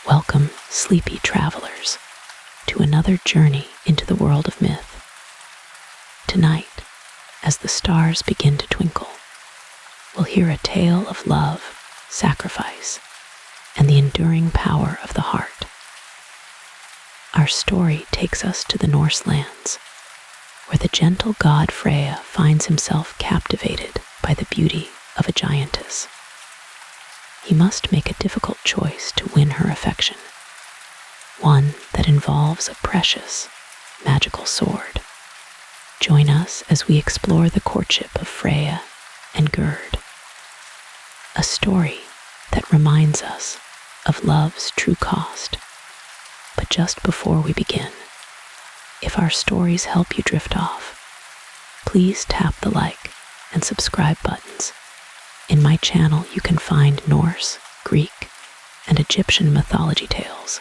Welcome, sleepy travelers, to another journey into the world of myth. Tonight, as the stars begin to twinkle, we'll hear a tale of love, sacrifice, and the enduring power of the heart. Our story takes us to the Norse lands, where the gentle god Freya finds himself captivated by the beauty of a giantess. He must make a difficult choice to win her affection, one that involves a precious, magical sword. Join us as we explore the courtship of Freya and Gerd, a story that reminds us of love's true cost. But just before we begin, if our stories help you drift off, please tap the like and subscribe buttons. In my channel, you can find Norse, Greek, and Egyptian mythology tales.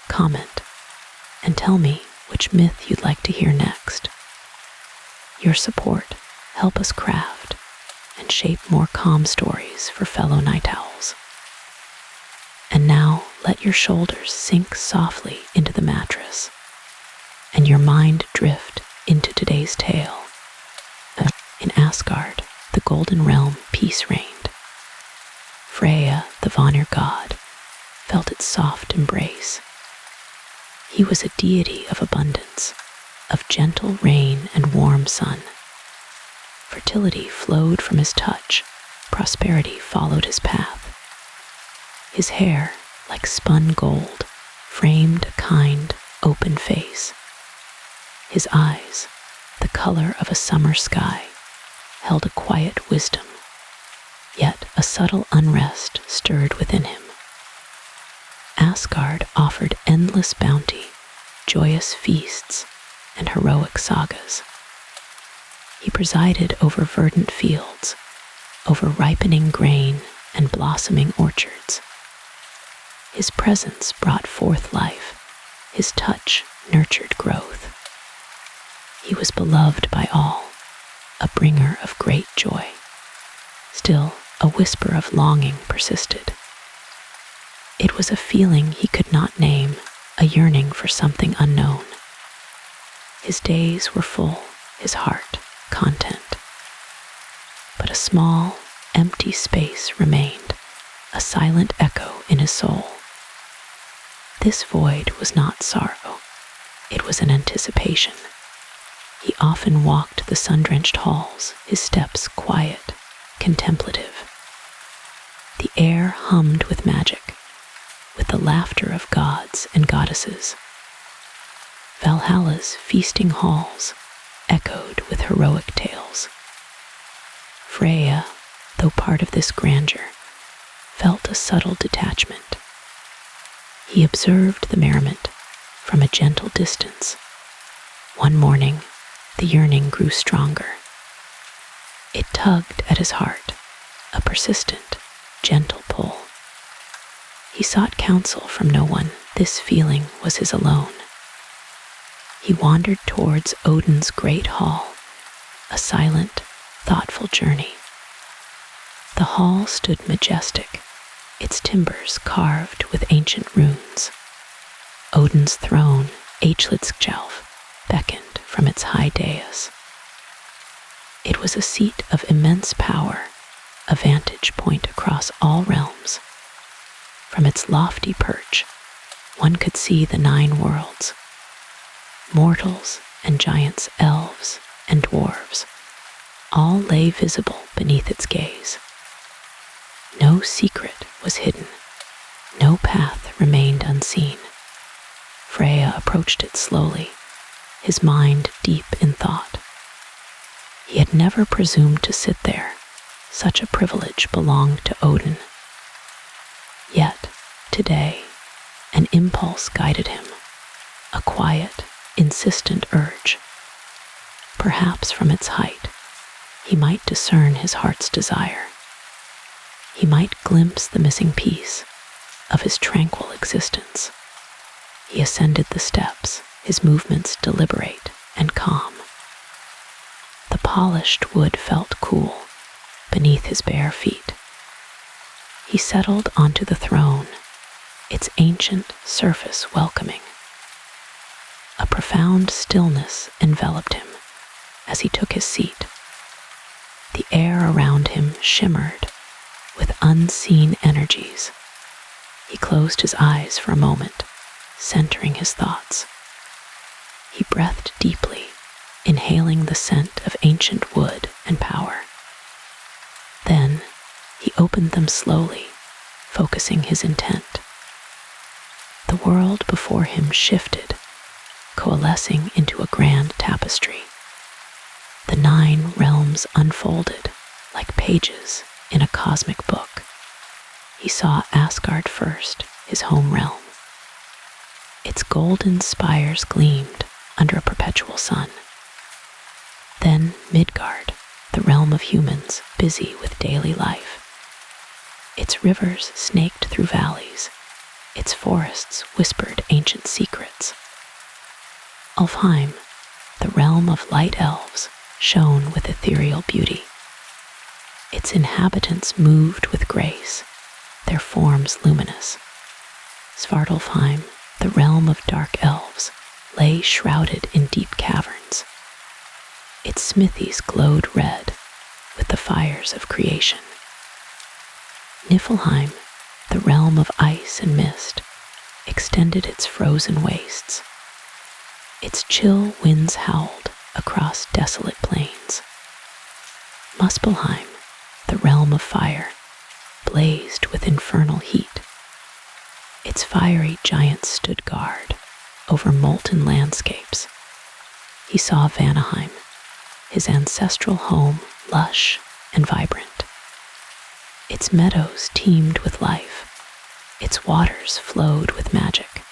Comment and tell me which myth you'd like to hear next. Your support helps us craft and shape more calm stories for fellow night owls. And now let your shoulders sink softly into the mattress and your mind drift into today's tale. In Asgard, the Golden Realm, peace reigned. Freya, the Vanir god, felt its soft embrace. He was a deity of abundance, of gentle rain and warm sun. Fertility flowed from his touch, prosperity followed his path. His hair, like spun gold, framed a kind, open face. His eyes, the color of a summer sky, held a quiet wisdom, yet a subtle unrest stirred within him. Asgard offered endless bounty, joyous feasts, and heroic sagas. He presided over verdant fields, over ripening grain and blossoming orchards. His presence brought forth life, his touch nurtured growth. He was beloved by all, a bringer of great joy. Still, a whisper of longing persisted. It was a feeling he could not name, a yearning for something unknown. His days were full, his heart content. But a small, empty space remained, a silent echo in his soul. This void was not sorrow, it was an anticipation. He often walked the sun-drenched halls, his steps quiet, contemplative. The air hummed with magic, with the laughter of gods and goddesses. Valhalla's feasting halls echoed with heroic tales. Freya, though part of this grandeur, felt a subtle detachment. He observed the merriment from a gentle distance. One morning, the yearning grew stronger. It tugged at his heart, a persistent, gentle pull. He sought counsel from no one. This feeling was his alone. He wandered towards Odin's great hall, a silent, thoughtful journey. The hall stood majestic, its timbers carved with ancient runes. Odin's throne, Aechlidskjalf, beckoned from its high dais. It was a seat of immense power, a vantage point across all realms. From its lofty perch, one could see the 9 worlds. Mortals and giants, elves and dwarves, all lay visible beneath its gaze. No secret was hidden, no path remained unseen. Freya approached it slowly, his mind deep in thought. He had never presumed to sit there. Such a privilege belonged to Odin. Yet, today, an impulse guided him, a quiet, insistent urge. Perhaps from its height, he might discern his heart's desire. He might glimpse the missing piece of his tranquil existence. He ascended the steps, his movements deliberate and calm. The polished wood felt cool beneath his bare feet. He settled onto the throne, its ancient surface welcoming. A profound stillness enveloped him as he took his seat. The air around him shimmered with unseen energies. He closed his eyes for a moment, centering his thoughts. He breathed deeply, inhaling the scent of ancient wood and power. Then he opened them slowly, focusing his intent. The world before him shifted, coalescing into a grand tapestry. The 9 realms unfolded like pages in a cosmic book. He saw Asgard first, his home realm. Its golden spires gleamed under a perpetual sun. Then Midgard, the realm of humans busy with daily life. Its rivers snaked through valleys, its forests whispered ancient secrets. Alfheim, the realm of light elves, shone with ethereal beauty. Its inhabitants moved with grace, their forms luminous. Svartalfheim, the realm of dark elves, lay shrouded in deep caverns. Its smithies glowed red with the fires of creation. Niflheim, the realm of ice and mist, extended its frozen wastes. Its chill winds howled across desolate plains. Muspelheim, the realm of fire, blazed with infernal heat. Its fiery giants stood guard over molten landscapes. He saw Vanaheim, his ancestral home, lush and vibrant. Its meadows teemed with life, its waters flowed with magic.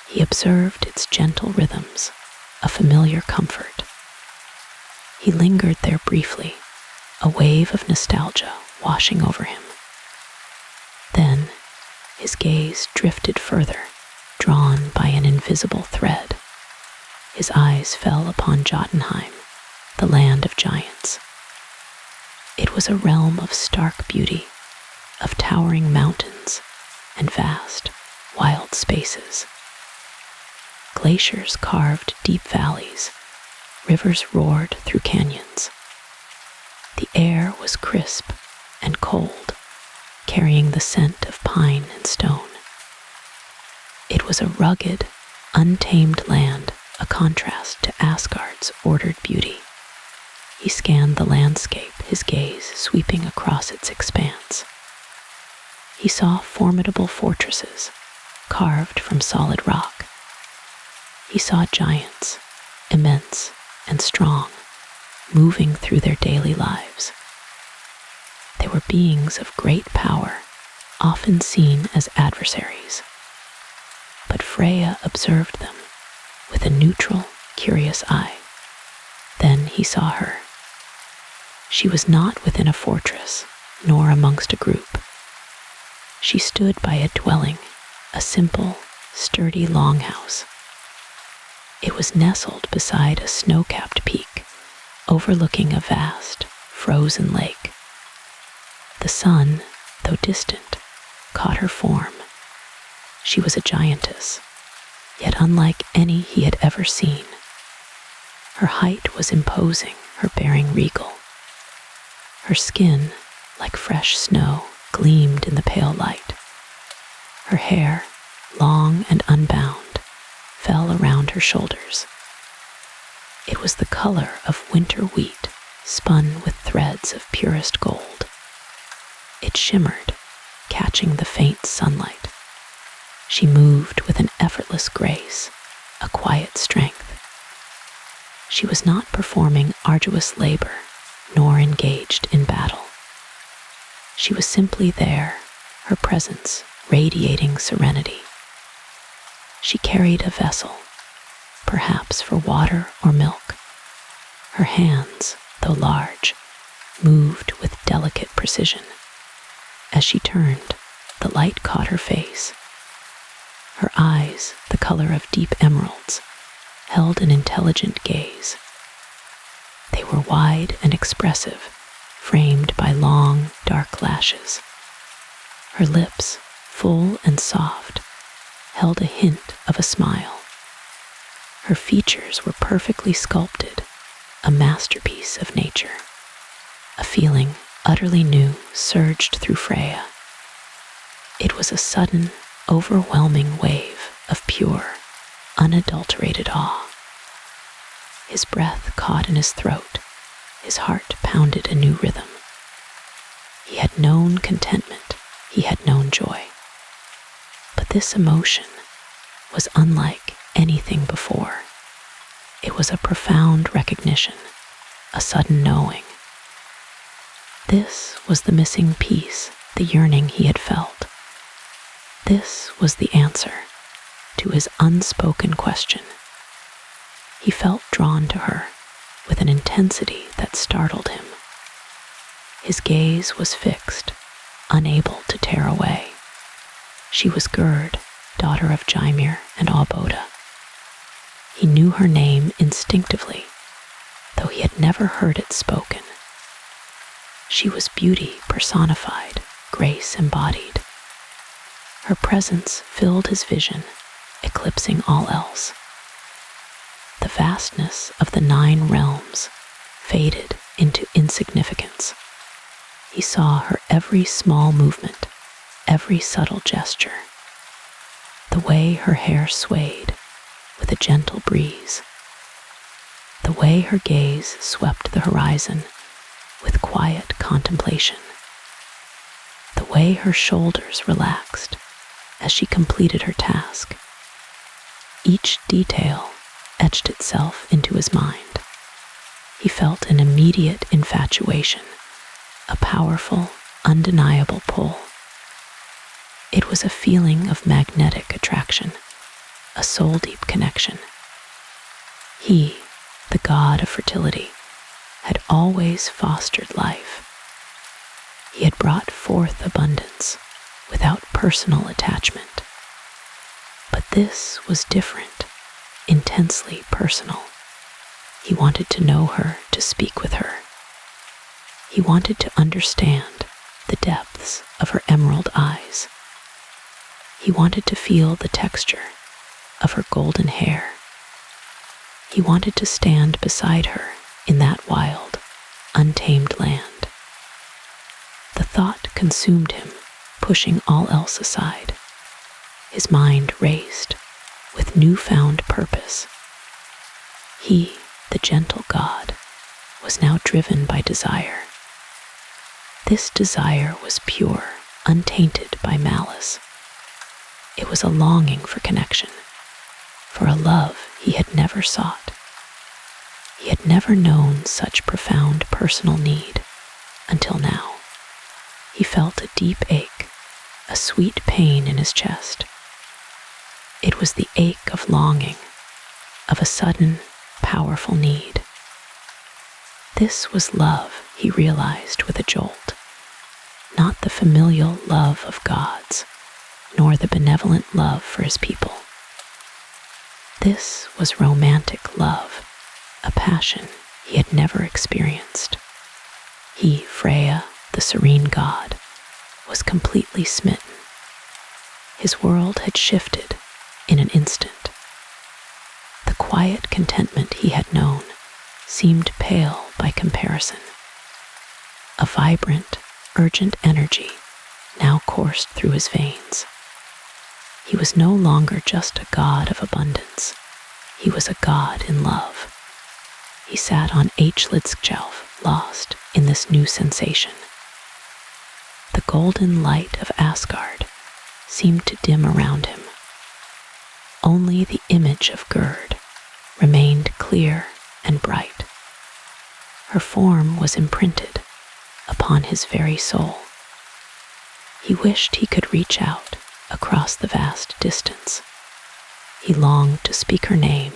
He observed its gentle rhythms, a familiar comfort. He lingered there briefly, a wave of nostalgia washing over him. Then his gaze drifted further, drawn by an invisible thread. His eyes fell upon Jotunheim, the land of giants. It was a realm of stark beauty, of towering mountains and vast, wild spaces. Glaciers carved deep valleys, rivers roared through canyons. The air was crisp and cold, carrying the scent of pine and stone. It was a rugged, untamed land, a contrast to Asgard's ordered beauty. He scanned the landscape, his gaze sweeping across its expanse. He saw formidable fortresses carved from solid rock. He saw giants, immense and strong, moving through their daily lives. They were beings of great power, often seen as adversaries. But Freya observed them with a neutral, curious eye. Then he saw her. She was not within a fortress, nor amongst a group. She stood by a dwelling, a simple, sturdy longhouse. It was nestled beside a snow-capped peak, overlooking a vast, frozen lake. The sun, though distant, caught her form. She was a giantess, yet unlike any he had ever seen. Her height was imposing, her bearing regal. Her skin, like fresh snow, gleamed in the pale light. Her hair, long and unbound, fell around her shoulders. It was the color of winter wheat spun with threads of purest gold. It shimmered, catching the faint sunlight. She moved with an effortless grace, a quiet strength. She was not performing arduous labor, nor engaged in battle. She was simply there, her presence radiating serenity. She carried a vessel, perhaps for water or milk. Her hands, though large, moved with delicate precision. As she turned, the light caught her face. Her eyes, the color of deep emeralds, held an intelligent gaze. They were wide and expressive, framed by long, dark lashes. Her lips, full and soft, held a hint of a smile. Her features were perfectly sculpted, a masterpiece of nature. A feeling utterly new surged through Freya. It was a sudden, overwhelming wave of pure, unadulterated awe. His breath caught in his throat, his heart pounded a new rhythm. He had known contentment, he had known joy. But this emotion was unlike anything before. It was a profound recognition, a sudden knowing. This was the missing piece, the yearning he had felt. This was the answer to his unspoken question. He felt drawn to her with an intensity that startled him. His gaze was fixed, unable to tear away. She was Gerd, daughter of Gymir and Alboda. He knew her name instinctively, though he had never heard it spoken. She was beauty personified, grace embodied. Her presence filled his vision, eclipsing all else. The vastness of the 9 realms faded into insignificance. He saw her every small movement, every subtle gesture. The way her hair swayed with a gentle breeze. The way her gaze swept the horizon with quiet contemplation. The way her shoulders relaxed as she completed her task. Each detail etched itself into his mind. He felt an immediate infatuation, a powerful, undeniable pull. It was a feeling of magnetic attraction, a soul-deep connection. He, the god of fertility, had always fostered life. He had brought forth abundance without personal attachment. But this was different, intensely personal. He wanted to know her, to speak with her. He wanted to understand the depths of her emerald eyes. He wanted to feel the texture of her golden hair. He wanted to stand beside her in that wild, untamed land. The thought consumed him, pushing all else aside. His mind raced with newfound purpose. He, the gentle god, was now driven by desire. This desire was pure, untainted by malice. It was a longing for connection, for a love he had never sought. He had never known such profound personal need until now. He felt a deep ache, a sweet pain in his chest. It was the ache of longing, of a sudden, powerful need. This was love, he realized with a jolt, not the familial love of gods, nor the benevolent love for his people. This was romantic love, a passion he had never experienced. He, Freya, the serene god, was completely smitten. His world had shifted in an instant. The quiet contentment he had known seemed pale by comparison. A vibrant, urgent energy now coursed through his veins. He was no longer just a god of abundance. He was a god in love. He sat on Hlidskjalf, lost in this new sensation. The golden light of Asgard seemed to dim around him. Only the image of Gerd remained clear and bright. Her form was imprinted upon his very soul. He wished he could reach out across the vast distance. He longed to speak her name,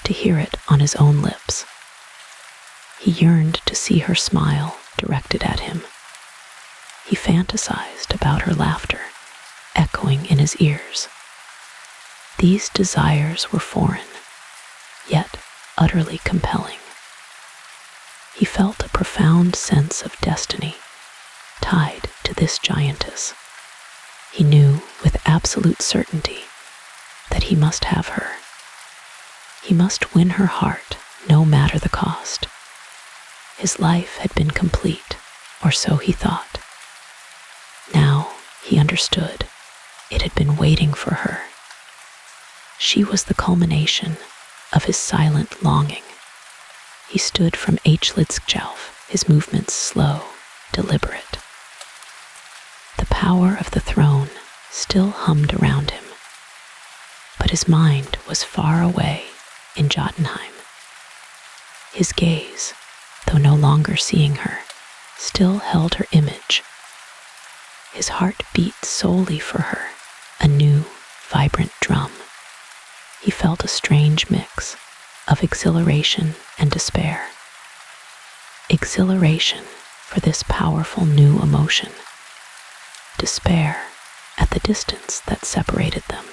to hear it on his own lips. He yearned to see her smile directed at him. He fantasized about her laughter, echoing in his ears. These desires were foreign, yet utterly compelling. He felt a profound sense of destiny tied to this giantess. He knew with absolute certainty that he must have her. He must win her heart, no matter the cost. His life had been complete, or so he thought. Now he understood. It had been waiting for her. She was the culmination of his silent longing. He stood from Hlidskjalf, his movements slow, deliberate. The power of the throne still hummed around him, but his mind was far away in Jotunheim. His gaze, though no longer seeing her, still held her image. His heart beat solely for her, a new, vibrant drum. He felt a strange mix of exhilaration and despair. Exhilaration for this powerful new emotion. Despair at the distance that separated them.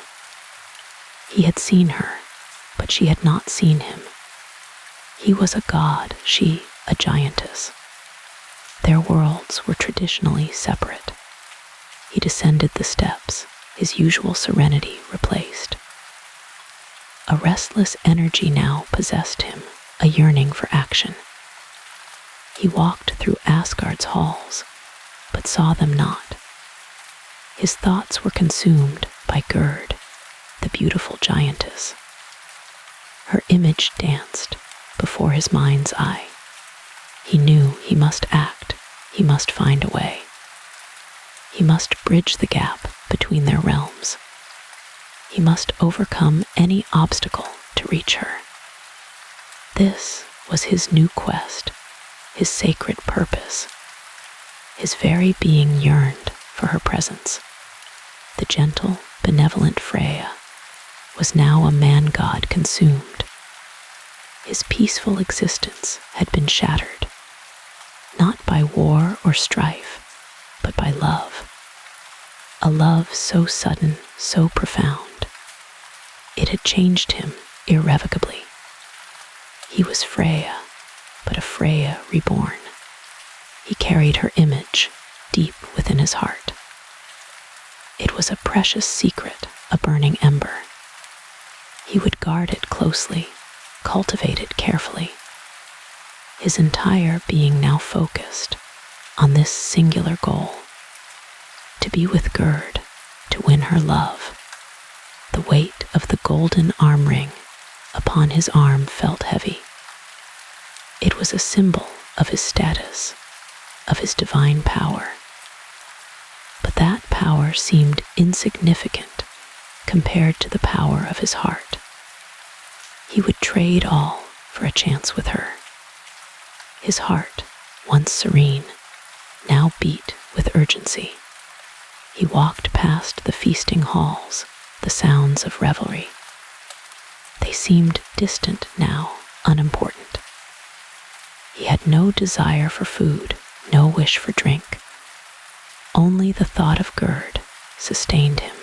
He had seen her, but she had not seen him. He was a god, she a giantess. Their worlds were traditionally separate. He descended the steps, his usual serenity replaced. A restless energy now possessed him, a yearning for action. He walked through Asgard's halls, but saw them not. His thoughts were consumed by Gerd, the beautiful giantess. Her image danced before his mind's eye. He knew he must act, he must find a way. He must bridge the gap between their realms. He must overcome any obstacle to reach her. This was his new quest, his sacred purpose. His very being yearned for her presence. The gentle, benevolent Freya was now a man-god consumed. His peaceful existence had been shattered, not by war or strife, but by love. A love so sudden, so profound. It had changed him irrevocably. He was Freya, but a Freya reborn. He carried her image deep within his heart. It was a precious secret, a burning ember. He would guard it closely, cultivate it carefully. His entire being now focused on this singular goal, to be with Gerd, to win her love. The weight of the golden arm ring upon his arm felt heavy. It was a symbol of his status, of his divine power. But that power seemed insignificant compared to the power of his heart. He would trade all for a chance with her. His heart, once serene, now beat with urgency. He walked past the feasting halls, the sounds of revelry. They seemed distant now, unimportant. He had no desire for food, no wish for drink. Only the thought of Gerd sustained him.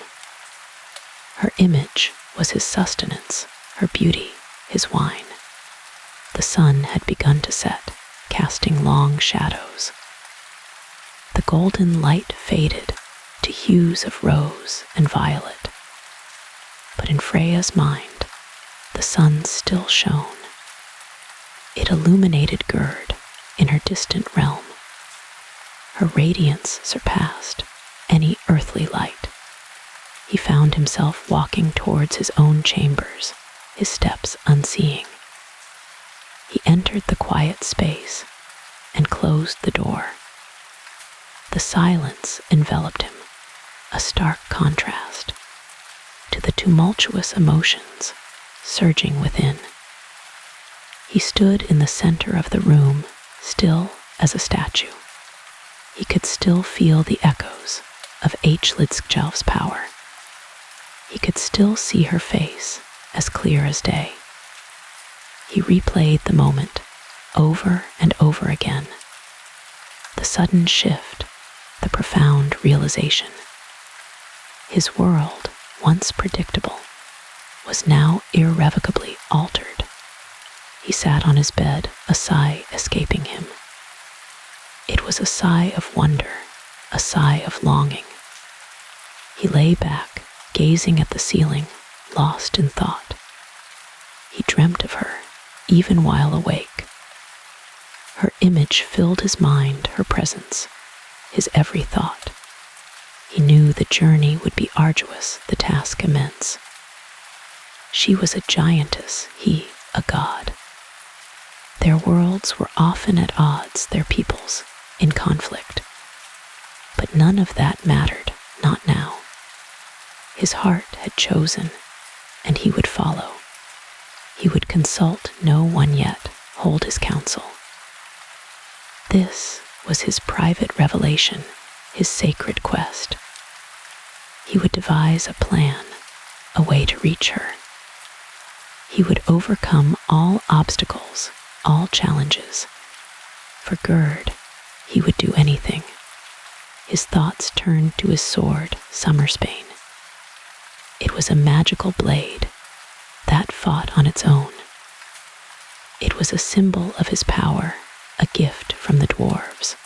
Her image was his sustenance, her beauty his wine. The sun had begun to set, casting long shadows. The golden light faded to hues of rose and violet. But in Freya's mind, the sun still shone. It illuminated Gerd in her distant realm. Her radiance surpassed any earthly light. He found himself walking towards his own chambers, his steps unseeing. He entered the quiet space and closed the door. The silence enveloped him, a stark contrast to the tumultuous emotions surging within. He stood in the center of the room, still as a statue. He could still feel the echoes of Hlidskjalf's power. He could still see her face as clear as day. He replayed the moment over and over again. The sudden shift, the profound realization. His world, once predictable, was now irrevocably altered. He sat on his bed, a sigh escaping him. It was a sigh of wonder, a sigh of longing. He lay back, gazing at the ceiling, lost in thought. He dreamt of her, even while awake. Her image filled his mind, her presence, his every thought. He knew the journey would be arduous, the task immense. She was a giantess, he a god. Their worlds were often at odds, their peoples in conflict. But none of that mattered, not now. His heart had chosen, and he would follow. He would consult no one yet, hold his counsel. This was his private revelation, his sacred quest. He would devise a plan, a way to reach her. He would overcome all obstacles, all challenges. For Gerd, he would do anything. His thoughts turned to his sword, Summersbane. It was a magical blade that fought on its own. It was a symbol of his power, a gift from the dwarves.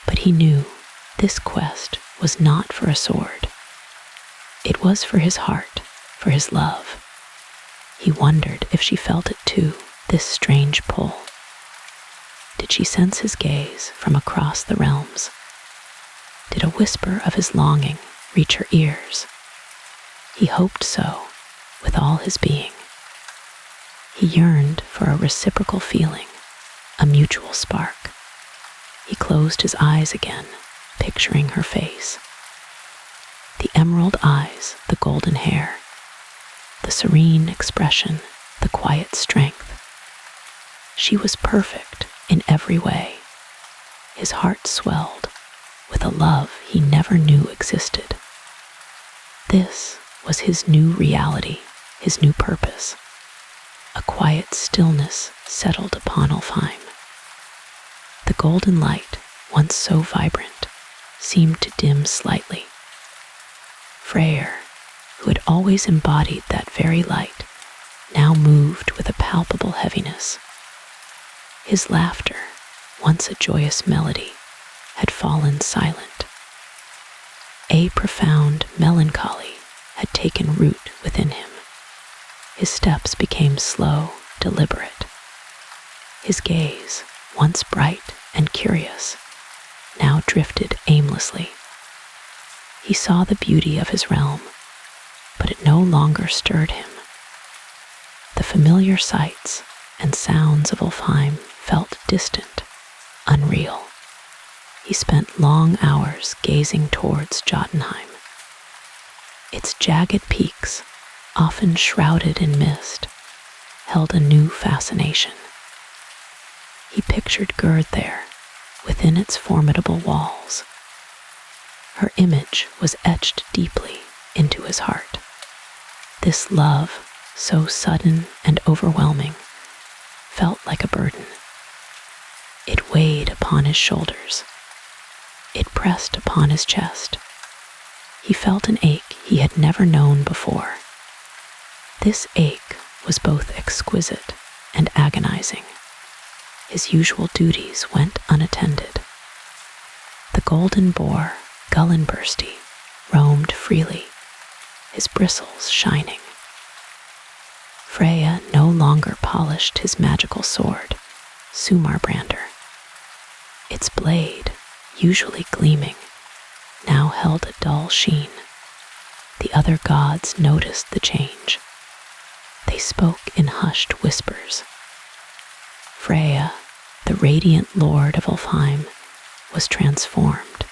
But he knew this quest was not for a sword. It was for his heart, for his love. He wondered if she felt it too, this strange pull. Did she sense his gaze from across the realms? Did a whisper of his longing reach her ears? He hoped so, with all his being. He yearned for a reciprocal feeling, a mutual spark. He closed his eyes again, picturing her face. The emerald eyes, the golden hair, the serene expression, the quiet strength. She was perfect in every way. His heart swelled with a love he never knew existed. This was his new reality, his new purpose. A quiet stillness settled upon Alfheim. The golden light, once so vibrant, seemed to dim slightly. Freyr, who had always embodied that very light, now moved with a palpable heaviness. His laughter, once a joyous melody, had fallen silent. A profound melancholy had taken root within him. His steps became slow, deliberate. His gaze, once bright and curious, now drifted aimlessly. He saw the beauty of his realm, but it no longer stirred him. The familiar sights and sounds of Alfheim felt distant, unreal. He spent long hours gazing towards Jotunheim. Its jagged peaks, often shrouded in mist, held a new fascination. He pictured Gerd there, within its formidable walls. Her image was etched deeply into his heart. This love, so sudden and overwhelming, felt like a burden. It weighed upon his shoulders. It pressed upon his chest. He felt an ache he had never known before. This ache was both exquisite and agonizing. His usual duties went unattended. The golden boar, Gullinbursti, roamed freely, his bristles shining. Freya no longer polished his magical sword, Sumarbrander. Its blade, usually gleaming, now held a dull sheen. The other gods noticed the change. They spoke in hushed whispers. Freya, the radiant lord of Alfheim, was transformed.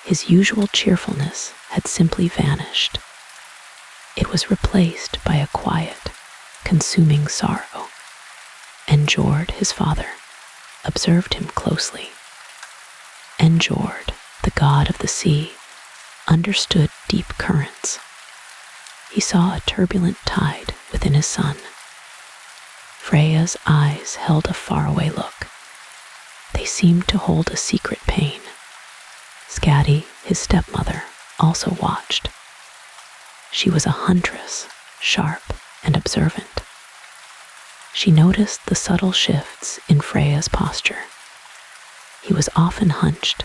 His usual cheerfulness had simply vanished. It was replaced by a quiet, consuming sorrow. Njord, his father, observed him closely. Njord, the god of the sea, understood deep currents. He saw a turbulent tide within his son. Freya's eyes held a faraway look. They seemed to hold a secret pain. Skadi, his stepmother, also watched. She was a huntress, sharp and observant. She noticed the subtle shifts in Freya's posture. He was often hunched,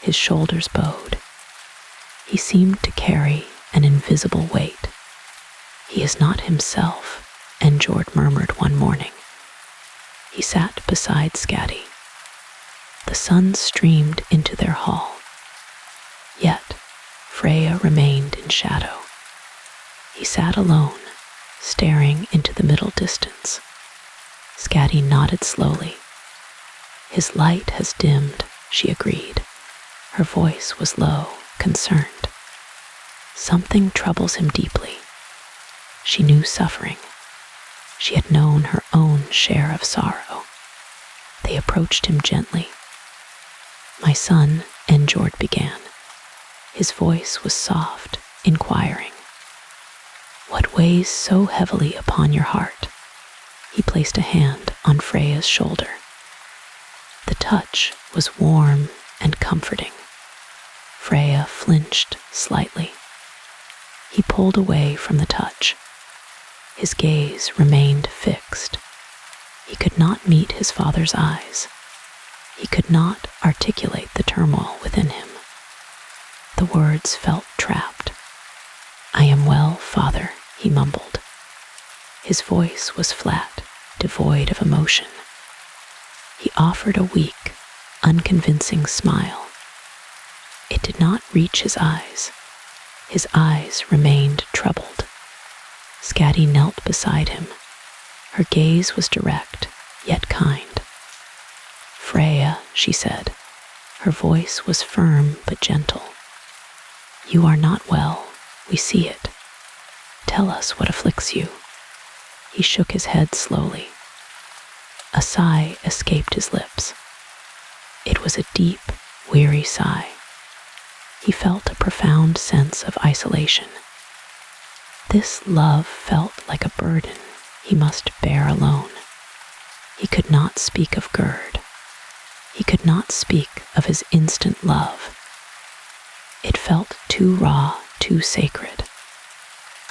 his shoulders bowed. He seemed to carry an invisible weight. "He is not himself," Njord murmured one morning. He sat beside Skadi. The sun streamed into their hall. Yet Freya remained in shadow. He sat alone, staring into the middle distance. Skadi nodded slowly. "His light has dimmed," she agreed. Her voice was low, concerned. "Something troubles him deeply." She knew suffering. She had known her own share of sorrow. They approached him gently. "My son," Njord began. His voice was soft, inquiring. "What weighs so heavily upon your heart?" He placed a hand on Freya's shoulder. The touch was warm and comforting. Freya flinched slightly. He pulled away from the touch. His gaze remained fixed. He could not meet his father's eyes. He could not articulate the turmoil within him. The words felt trapped. "I am well, father," he mumbled. His voice was flat, devoid of emotion. He offered a weak, unconvincing smile. It did not reach his eyes. His eyes remained troubled. Skadi knelt beside him. Her gaze was direct, yet kind. "Freya," she said. Her voice was firm but gentle. "You are not well. We see it. Tell us what afflicts you." He shook his head slowly. A sigh escaped his lips. It was a deep, weary sigh. He felt a profound sense of isolation. This love felt like a burden he must bear alone. He could not speak of Gerd. He could not speak of his instant love. It felt too raw, too sacred.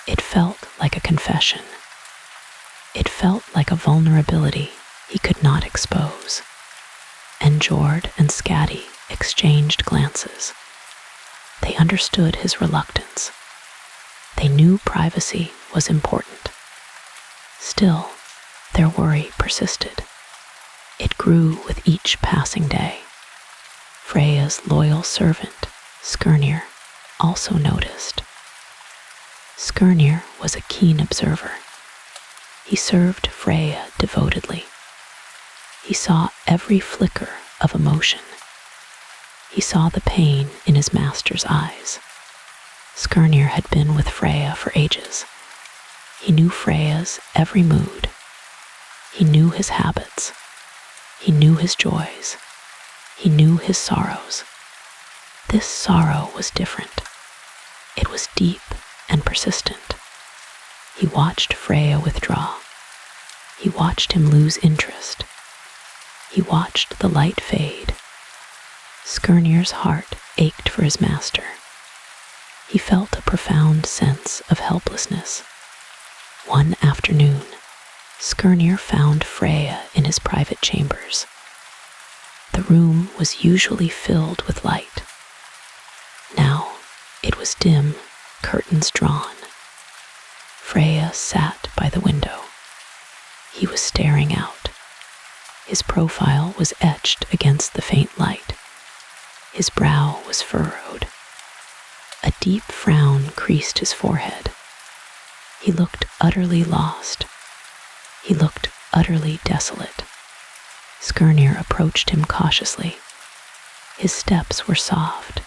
It felt like a confession. It felt like a vulnerability he could not expose. Njord and Skadi exchanged glances. They understood his reluctance. They knew privacy was important. Still, their worry persisted. It grew with each passing day. Freya's loyal servant, Skirnir, also noticed. Skirnir was a keen observer. He served Freya devotedly. He saw every flicker of emotion. He saw the pain in his master's eyes. Skirnir had been with Freya for ages. He knew Freya's every mood. He knew his habits. He knew his joys. He knew his sorrows. This sorrow was different. It was deep and persistent. He watched Freya withdraw. He watched him lose interest. He watched the light fade. Skirnir's heart ached for his master. He felt a profound sense of helplessness. One afternoon, Skirnir found Freya in his private chambers. The room was usually filled with light. Now it was dim, curtains drawn. Freya sat by the window. He was staring out. His profile was etched against the faint light. His brow was furrowed. A deep frown creased his forehead. He looked utterly lost. He looked utterly desolate. Skirnir approached him cautiously. His steps were soft.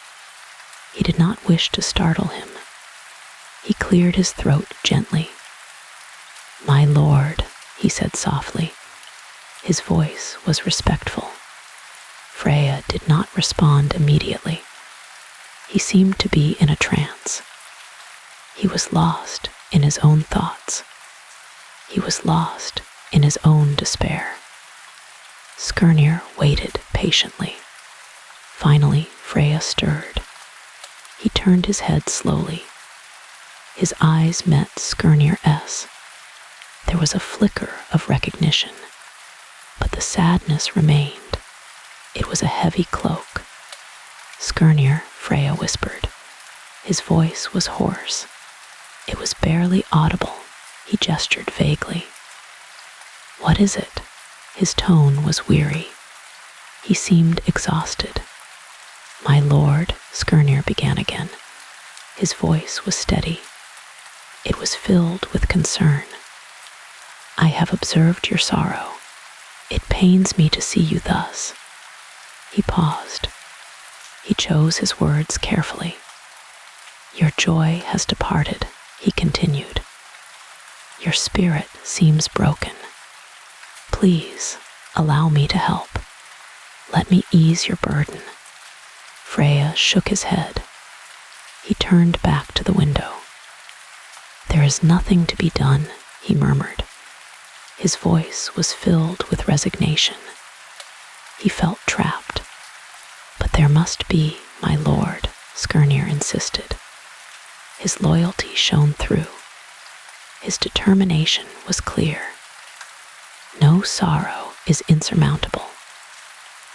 He did not wish to startle him. He cleared his throat gently. "My lord," he said softly. His voice was respectful. Freya did not respond immediately. He seemed to be in a trance. He was lost in his own thoughts. He was lost in his own despair. Skirnir waited patiently. Finally, Freya stirred. He turned his head slowly. His eyes met Skirnir's. There was a flicker of recognition, but the sadness remained. It was a heavy cloak. "Skirnir," Freya whispered. His voice was hoarse. It was barely audible. He gestured vaguely. "What is it?" His tone was weary. He seemed exhausted. "My lord," Skirnir began again. His voice was steady. It was filled with concern. "I have observed your sorrow. It pains me to see you thus." He paused. He chose his words carefully. "Your joy has departed," he continued. "Your spirit seems broken. Please, allow me to help. Let me ease your burden." Freya shook his head. He turned back to the window. "There is nothing to be done," he murmured. His voice was filled with resignation. He felt trapped. "But there must be, my lord," Skirnir insisted. His loyalty shone through. His determination was clear. No sorrow is insurmountable.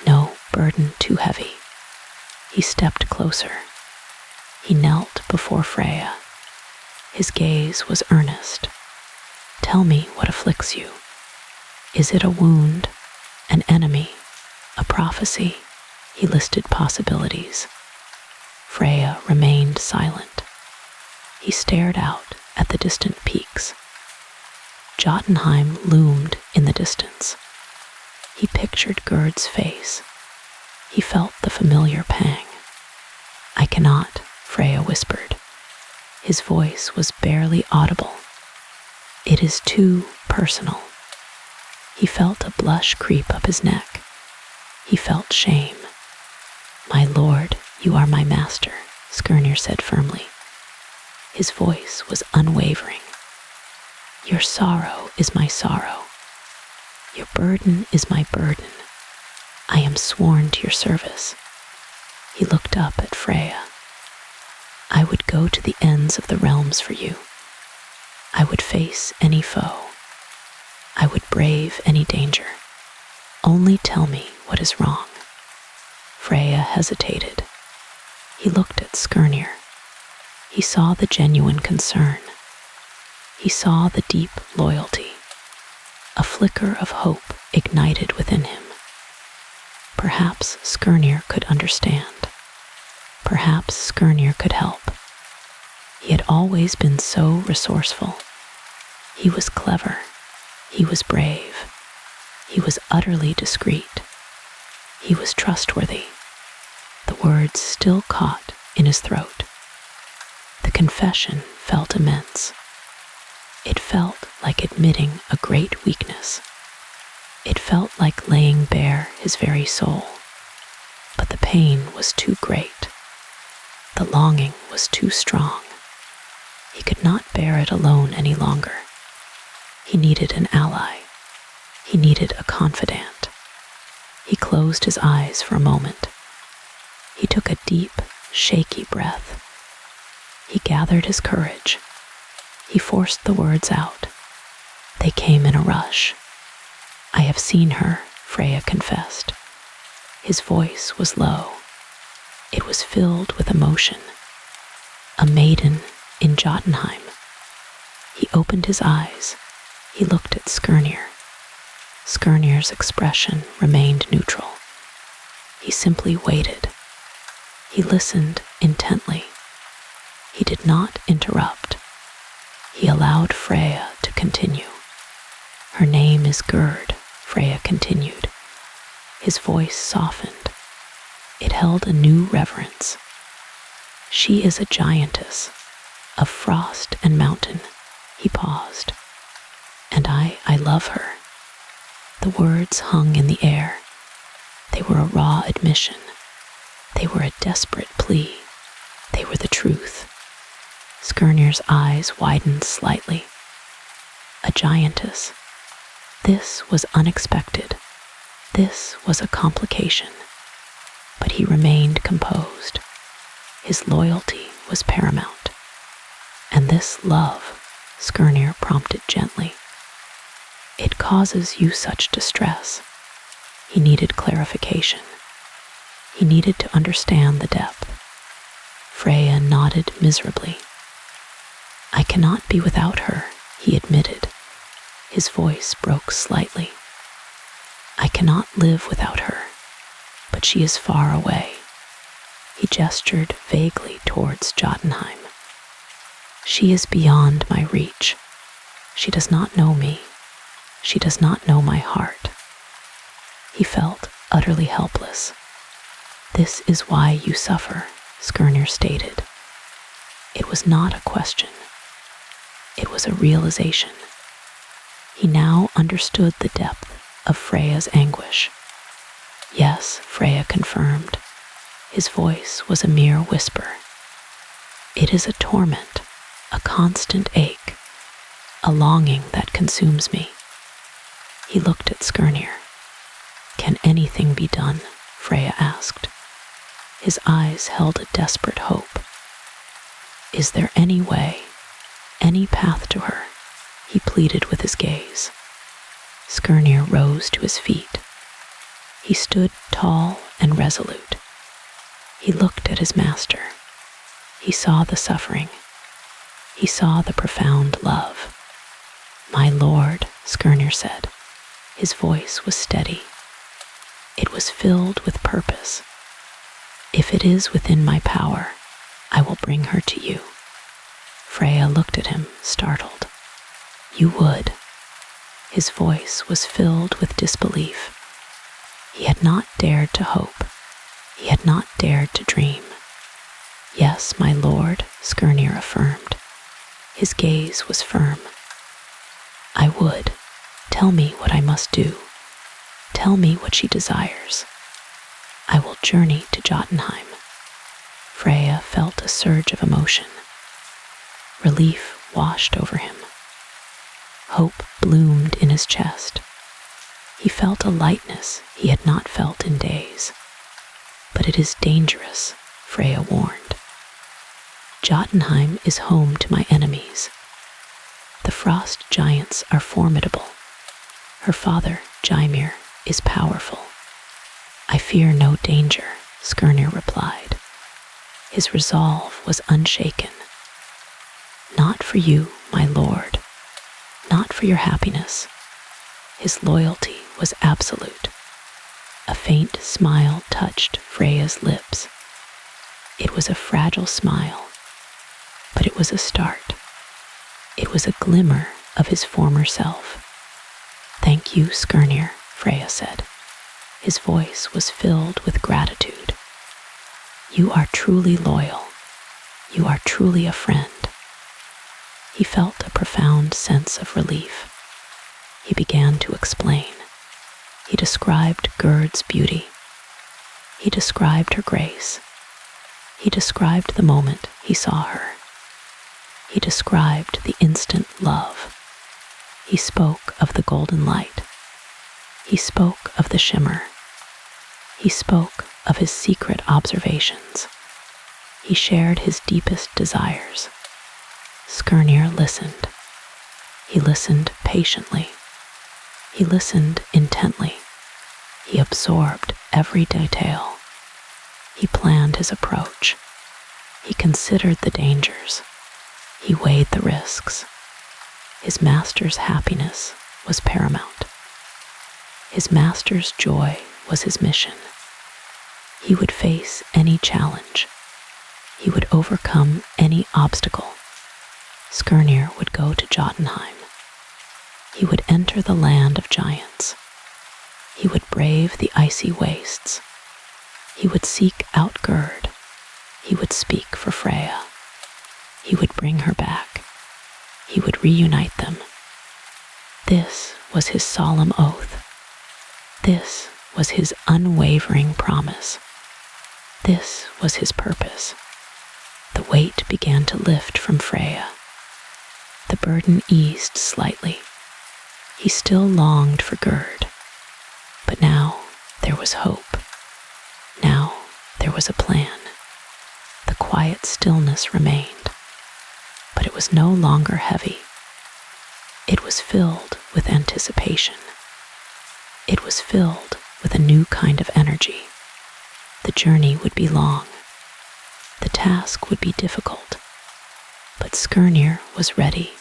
No burden too heavy. He stepped closer. He knelt before Freya. His gaze was earnest. "Tell me what afflicts you. Is it a wound, an enemy, a prophecy?" He listed possibilities. Freya remained silent. He stared out at the distant peaks. Jotunheim loomed in the distance. He pictured Gerd's face. He felt the familiar pang. "I cannot," Freya whispered. His voice was barely audible. "It is too personal." He felt a blush creep up his neck. He felt shame. "My lord, you are my master," Skirnir said firmly. His voice was unwavering. "Your sorrow is my sorrow. Your burden is my burden. I am sworn to your service." He looked up at Freya. "I would go to the ends of the realms for you. I would face any foe. I would brave any danger. Only tell me what is wrong." Freya hesitated. He looked at Skirnir. He saw the genuine concern. He saw the deep loyalty. A flicker of hope ignited within him. Perhaps Skirnir could understand. Perhaps Skirnir could help. He had always been so resourceful. He was clever. He was brave. He was utterly discreet. He was trustworthy. The words still caught in his throat. The confession felt immense. It felt like admitting a great weakness. It felt like laying bare his very soul. But the pain was too great. The longing was too strong. He could not bear it alone any longer. He needed an ally. He needed a confidant. He closed his eyes for a moment. He took a deep, shaky breath. He gathered his courage. He forced the words out. They came in a rush. "I have seen her," Freya confessed. His voice was low. It was filled with emotion. "A maiden in Jotunheim." He opened his eyes. He looked at Skirnir. Skirnir's expression remained neutral. He simply waited. He listened intently. He did not interrupt. He allowed Freya to continue. "Her name is Gerd," Freya continued. His voice softened. It held a new reverence. "She is a giantess of frost and mountain." He paused. "And I love her." The words hung in the air. They were a raw admission. They were a desperate plea. They were the truth. Skirnir's eyes widened slightly. A giantess. This was unexpected. This was a complication. But he remained composed. His loyalty was paramount. "And this love," Skirnir prompted gently. "It causes you such distress." He needed clarification. He needed to understand the depth. Freya nodded miserably. I cannot be without her, he admitted. His voice broke slightly. I cannot live without her, but she is far away. He gestured vaguely towards Jotunheim. She is beyond my reach. She does not know me. She does not know my heart. He felt utterly helpless. This is why you suffer, Skirnir stated. It was not a question. It was a realization. He now understood the depth of Freya's anguish. Yes, Freya confirmed. His voice was a mere whisper. It is a torment, a constant ache, a longing that consumes me. He looked at Skirnir. Can anything be done? Freya asked. His eyes held a desperate hope. Is there any way, any path to her? He pleaded with his gaze. Skirnir rose to his feet. He stood tall and resolute. He looked at his master. He saw the suffering. He saw the profound love. My lord, Skirnir said. His voice was steady. It was filled with purpose. If it is within my power, I will bring her to you. Freya looked at him, startled. You would. His voice was filled with disbelief. He had not dared to hope. He had not dared to dream. Yes, my lord, Skirnir affirmed. His gaze was firm. I would. Tell me what I must do. Tell me what she desires. I will journey to Jotunheim. Freya felt a surge of emotion. Relief washed over him. Hope bloomed in his chest. He felt a lightness he had not felt in days. But it is dangerous, Freya warned. Jotunheim is home to my enemies. The frost giants are formidable. Her father, Jaimir, is powerful. I fear no danger, Skirnir replied. His resolve was unshaken. Not for you, my lord. Not for your happiness. His loyalty was absolute. A faint smile touched Freya's lips. It was a fragile smile, but it was a start. It was a glimmer of his former self. Thank you, Skirnir, Freya said. His voice was filled with gratitude. You are truly loyal. You are truly a friend. He felt a profound sense of relief. He began to explain. He described Gerd's beauty. He described her grace. He described the moment he saw her. He described the instant love. He spoke of the golden light. He spoke of the shimmer. He spoke of his secret observations. He shared his deepest desires. Skirnir listened. He listened patiently. He listened intently. He absorbed every detail. He planned his approach. He considered the dangers. He weighed the risks. His master's happiness was paramount. His master's joy was his mission. He would face any challenge. He would overcome any obstacle. Skirnir would go to Jotunheim. He would enter the land of giants. He would brave the icy wastes. He would seek out Gerd. He would speak for Freya. He would bring her back. He would reunite them. This was his solemn oath. This was his unwavering promise. This was his purpose. The weight began to lift from Freya. The burden eased slightly. He still longed for Gerd, but now there was hope. Now there was a plan. The quiet stillness remained, but it was no longer heavy. It was filled with anticipation. It was filled with a new kind of energy. The journey would be long. The task would be difficult, but Skirnir was ready,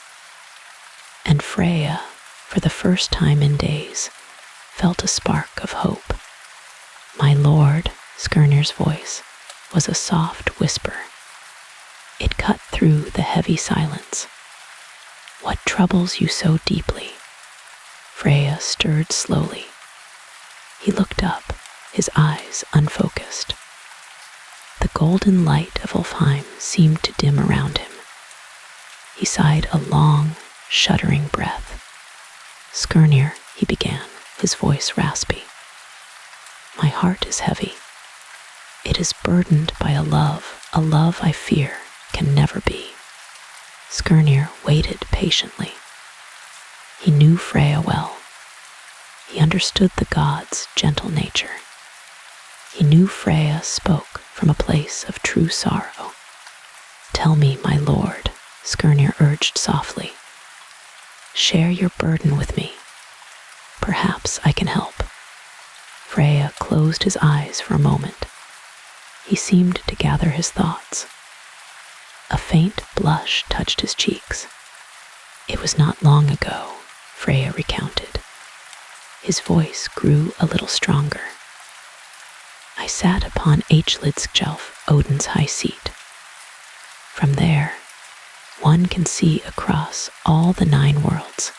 and Freya, for the first time in days, felt a spark of hope. "My lord," Skirnir's voice was a soft whisper. It cut through the heavy silence. "What troubles you so deeply?" Freya stirred slowly. He looked up, his eyes unfocused. The golden light of Ulfheim seemed to dim around him. He sighed a long, shuddering breath. "Skirnir," he began, his voice raspy. "My heart is heavy. It is burdened by a love I fear can never be." Skirnir waited patiently. He knew Freya well. He understood the god's gentle nature. He knew Freya spoke from a place of true sorrow. "Tell me, my lord," Skirnir urged softly. "Share your burden with me. Perhaps I can help." Freya closed his eyes for a moment. He seemed to gather his thoughts. A faint blush touched his cheeks. "It was not long ago," Freya recounted. His voice grew a little stronger. "I sat upon Echlidskjalf, Odin's high seat. From there, one can see across all the 9 worlds."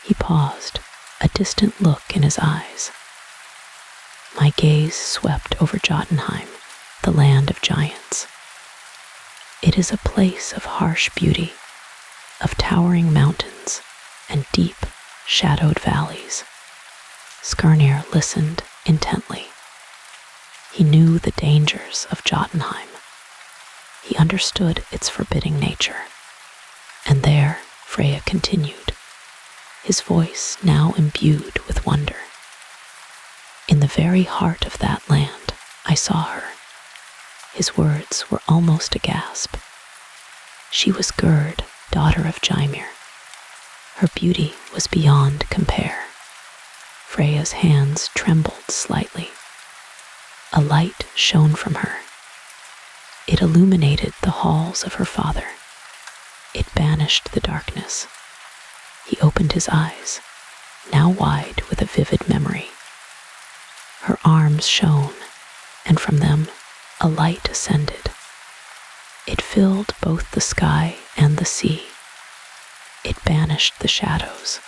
He paused, a distant look in his eyes. "My gaze swept over Jotunheim, the land of giants. It is a place of harsh beauty, of towering mountains and deep, shadowed valleys." Skirnir listened intently. He knew the dangers of Jotunheim. He understood its forbidding nature. "And there," Freya continued, his voice now imbued with wonder, "in the very heart of that land, I saw her." His words were almost a gasp. "She was Gerd, daughter of Gymir. Her beauty was beyond compare." Freya's hands trembled slightly. A light shone from her. It illuminated the halls of her father. It banished the darkness. He opened his eyes, now wide with a vivid memory. Her arms shone, and from them a light ascended. It filled both the sky and the sea. It banished the shadows.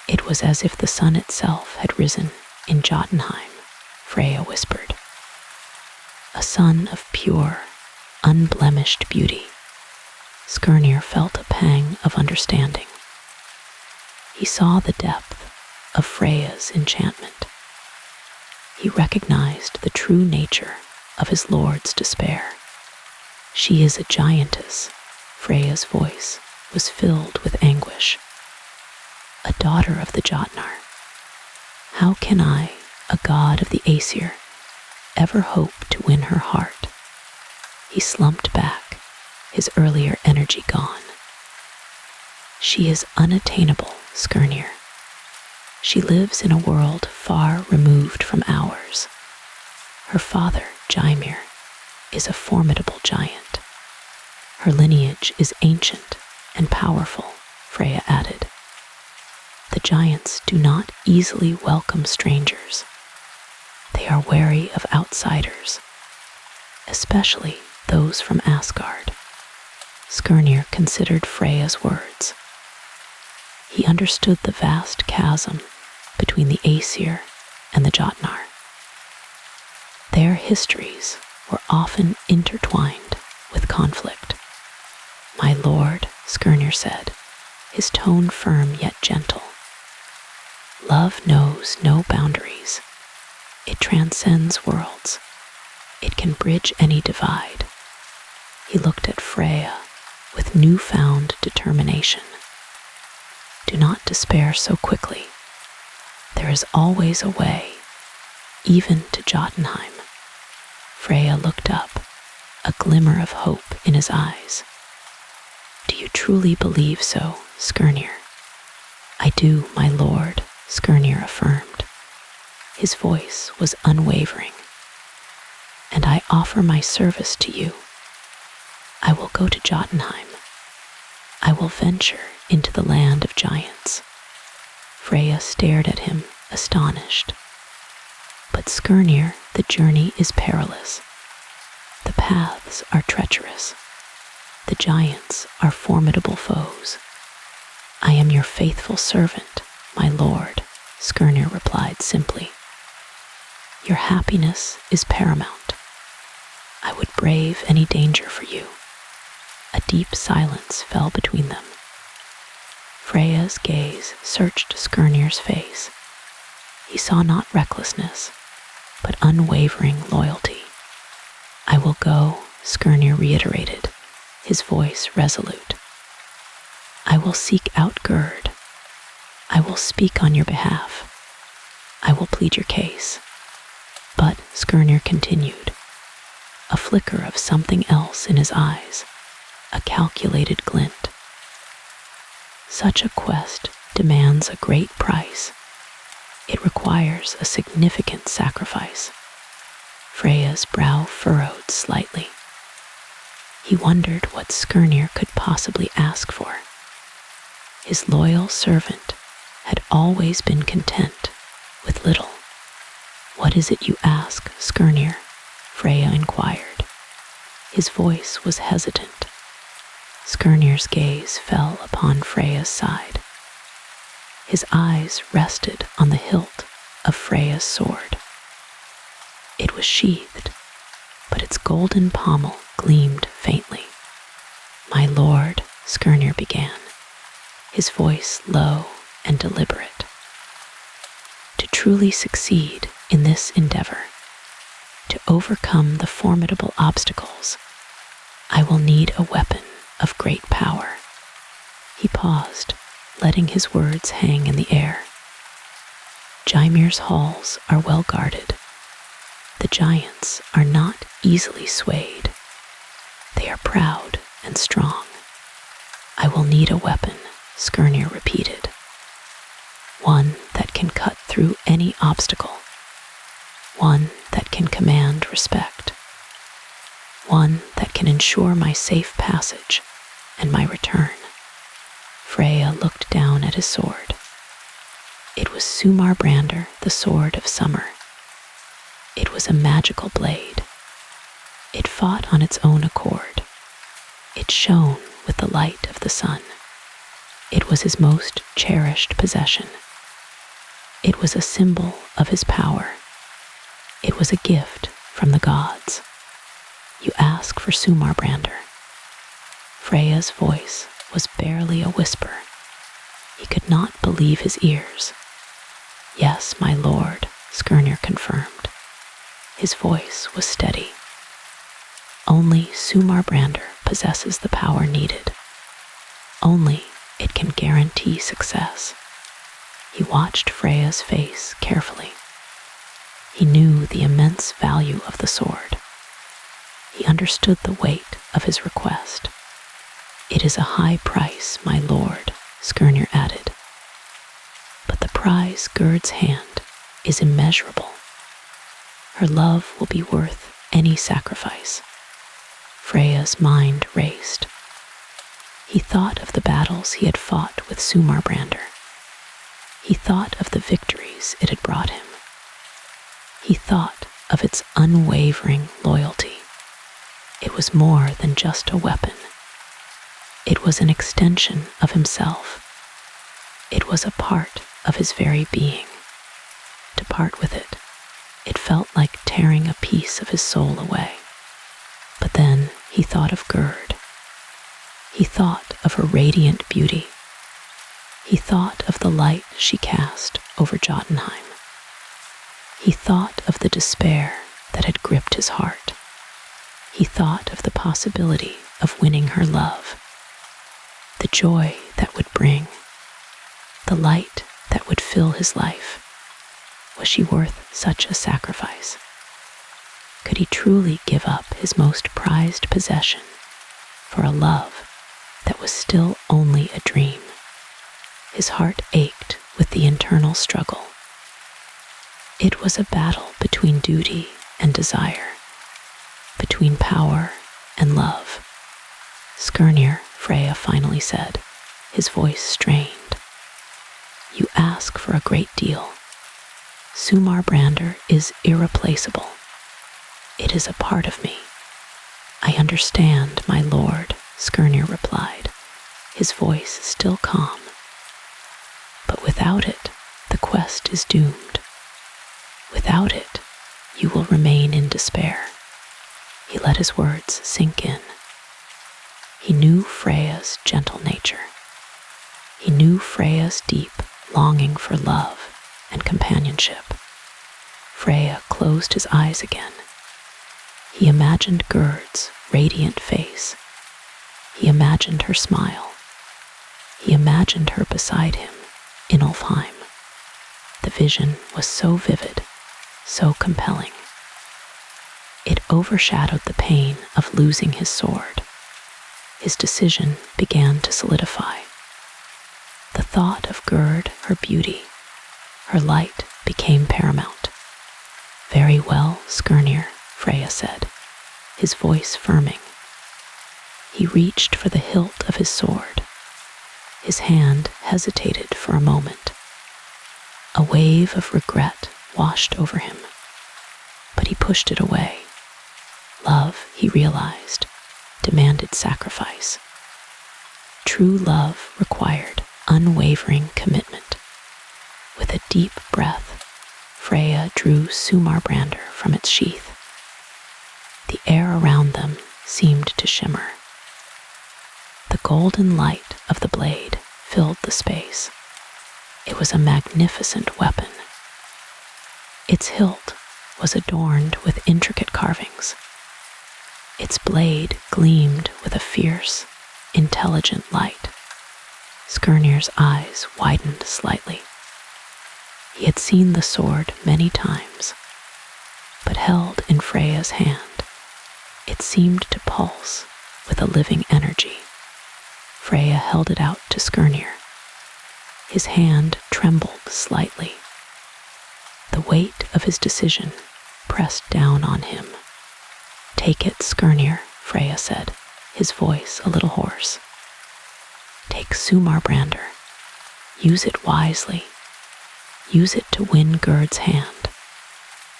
It was as if the sun itself had risen in Jotunheim, Freya whispered. A sun of pure, unblemished beauty. Skirnir felt a pang of understanding. He saw the depth of Freya's enchantment. He recognized the true nature of his lord's despair. "She is a giantess," Freya's voice was filled with anguish. "A daughter of the Jotnar. How can I, a god of the Aesir, ever hope to win her heart?" He slumped back, his earlier energy gone. "She is unattainable, Skirnir. She lives in a world far removed from ours. Her father, Gymir, is a formidable giant. Her lineage is ancient and powerful," Freya added. "The giants do not easily welcome strangers. They are wary of outsiders, especially those from Asgard." Skirnir considered Freya's words. He understood the vast chasm between the Aesir and the Jotnar. Their histories were often intertwined with conflict. "My lord," Skirnir said, his tone firm yet gentle, "love knows no boundaries. It transcends worlds. It can bridge any divide." He looked at Freya with newfound determination. "Do not despair so quickly. There is always a way, even to Jotunheim." Freya looked up, a glimmer of hope in his eyes. "Do you truly believe so, Skirnir?" "I do, my lord," Skirnir affirmed. His voice was unwavering. "And I offer my service to you I will go to Jotunheim. I will venture into the land of giants." Freya stared at him, astonished. "But Skirnir, the journey is perilous. The paths are treacherous. The giants are formidable foes." "I am your faithful servant, my lord," Skirnir replied simply. "Your happiness is paramount. I would brave any danger for you." A deep silence fell between them. Freya's gaze searched Skirnir's face. He saw not recklessness, but unwavering loyalty. "I will go," Skirnir reiterated, his voice resolute. "I will seek out Gerd. I will speak on your behalf. I will plead your case." But Skirnir continued, a flicker of something else in his eyes, a calculated glint. "Such a quest demands a great price. It requires a significant sacrifice." Freya's brow furrowed slightly. He wondered what Skirnir could possibly ask for. His loyal servant had always been content with little. "What is it you ask, Skirnir?" Freya inquired. His voice was hesitant. Skirnir's gaze fell upon Freya's side. His eyes rested on the hilt of Freya's sword. It was sheathed, but its golden pommel gleamed faintly. "My lord," Skirnir began, his voice low and deliberate. "To truly succeed in this endeavor, to overcome the formidable obstacles, I will need a weapon of great power." He paused, letting his words hang in the air. "Gymir's halls are well guarded. The giants are not easily swayed. They are proud and strong. I will need a weapon," Skirnir repeated. "One that can cut through any obstacle. One that can command respect. One that can ensure my safe passage and my return." Freya looked down at his sword. It was Sumarbrander, the sword of summer. It was a magical blade. It fought on its own accord. It shone with the light of the sun. It was his most cherished possession. It was a symbol of his power. It was a gift from the gods. "You ask for Sumarbrander." Freya's voice was barely a whisper. He could not believe his ears. "Yes, my lord," Skirnir confirmed. His voice was steady. "Only Sumarbrander possesses the power needed. Only it can guarantee success." He watched Freya's face carefully. He knew the immense value of the sword. He understood the weight of his request. "It is a high price, my lord," Skirnir added. "But the prize Gerd's hand is immeasurable. Her love will be worth any sacrifice." Freya's mind raced. He thought of the battles he had fought with Sumarbrander. He thought of the victories it had brought him. He thought of its unwavering loyalty. It was more than just a weapon. It was an extension of himself. It was a part of his very being. To part with it, it felt like tearing a piece of his soul away. But then he thought of Gerd. He thought of her radiant beauty. He thought of the light she cast over Jotunheim. He thought of the despair that had gripped his heart. He thought of the possibility of winning her love, the joy that would bring, the light that would fill his life. Was she worth such a sacrifice? Could he truly give up his most prized possession for a love that was still only a dream? His heart ached with the internal struggle. It was a battle between duty and desire, between power and love. Skirnir, Freya finally said, his voice strained. You ask for a great deal. Sumarbrander is irreplaceable. It is a part of me. I understand, my lord, Skirnir replied, his voice still calm. But without it, the quest is doomed. Without it, you will remain in despair. He let his words sink in. He knew Freya's gentle nature. He knew Freya's deep longing for love and companionship. Freya closed his eyes again. He imagined Gerd's radiant face. He imagined her smile. He imagined her beside him in Ulfheim. The vision was so vivid, so compelling. It overshadowed the pain of losing his sword. His decision began to solidify. The thought of Gerd, her beauty, her light became paramount. Very well, Skirnir, Freya said, his voice firming. He reached for the hilt of his sword. His hand hesitated for a moment. A wave of regret washed over him, but he pushed it away. Love, he realized, demanded sacrifice. True love required unwavering commitment. With a deep breath, Freya drew Sumarbrander from its sheath. The air around them seemed to shimmer. The golden light of the blade filled the space. It was a magnificent weapon. Its hilt was adorned with intricate carvings. Its blade gleamed with a fierce, intelligent light. Skirnir's eyes widened slightly. He had seen the sword many times, but held in Freya's hand, it seemed to pulse with a living energy. Freya held it out to Skirnir. His hand trembled slightly. The weight of his decision pressed down on him. Take it, Skirnir, Freya said, his voice a little hoarse. Take Sumarbrander. Use it wisely. Use it to win Gerd's hand.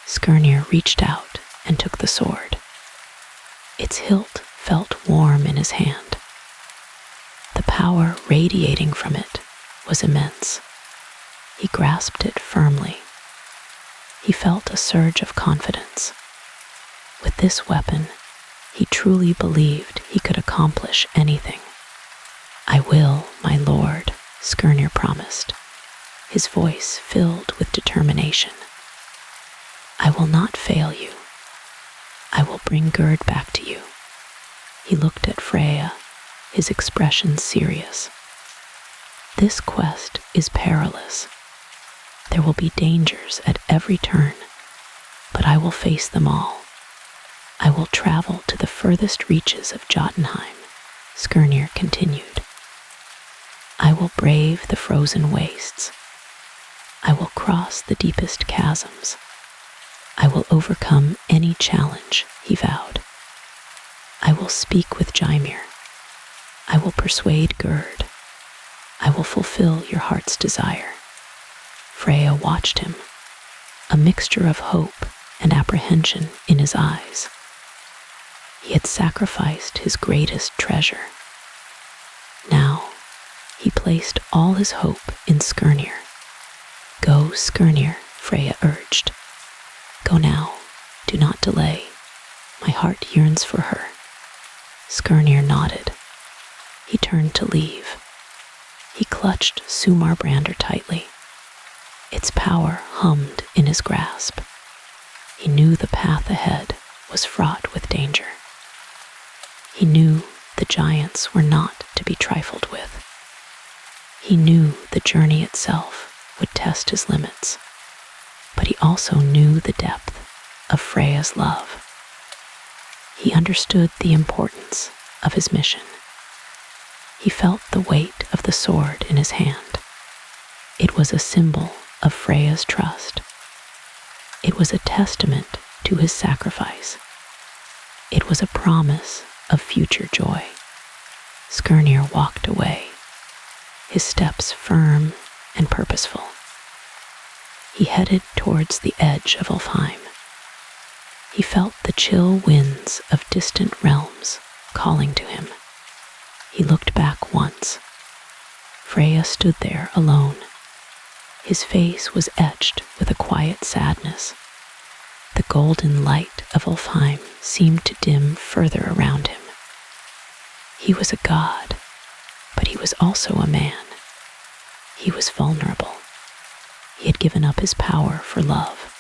Skirnir reached out and took the sword. Its hilt felt warm in his hand. The power radiating from it was immense. He grasped it firmly. He felt a surge of confidence. With this weapon, he truly believed he could accomplish anything. I will, my lord, Skirnir promised, his voice filled with determination. I will not fail you. I will bring Gerd back to you. He looked at Freya, his expression serious. This quest is perilous. There will be dangers at every turn, but I will face them all. I will travel to the furthest reaches of Jotunheim, Skirnir continued. I will brave the frozen wastes. I will cross the deepest chasms. I will overcome any challenge, he vowed. I will speak with Jaimir. I will persuade Gerd. I will fulfill your heart's desire. Freya watched him, a mixture of hope and apprehension in his eyes. He had sacrificed his greatest treasure. Now, he placed all his hope in Skirnir. Go, Skirnir, Freya urged. Go now, do not delay. My heart yearns for her. Skirnir nodded. He turned to leave. He clutched Sumarbrander tightly. Its power hummed in his grasp. He knew the path ahead was fraught with danger. He knew the giants were not to be trifled with. He knew the journey itself would test his limits, but he also knew the depth of Freya's love. He understood the importance of his mission. He felt the weight of the sword in his hand. It was a symbol of Freya's trust. It was a testament to his sacrifice. It was a promise of future joy. Skirnir walked away, his steps firm and purposeful. He headed towards the edge of Ulfheim. He felt the chill winds of distant realms calling to him. He looked back once. Freya stood there alone. His face was etched with a quiet sadness. The golden light of Ulfheim seemed to dim further around him. He was a god, but he was also a man. He was vulnerable. He had given up his power for love.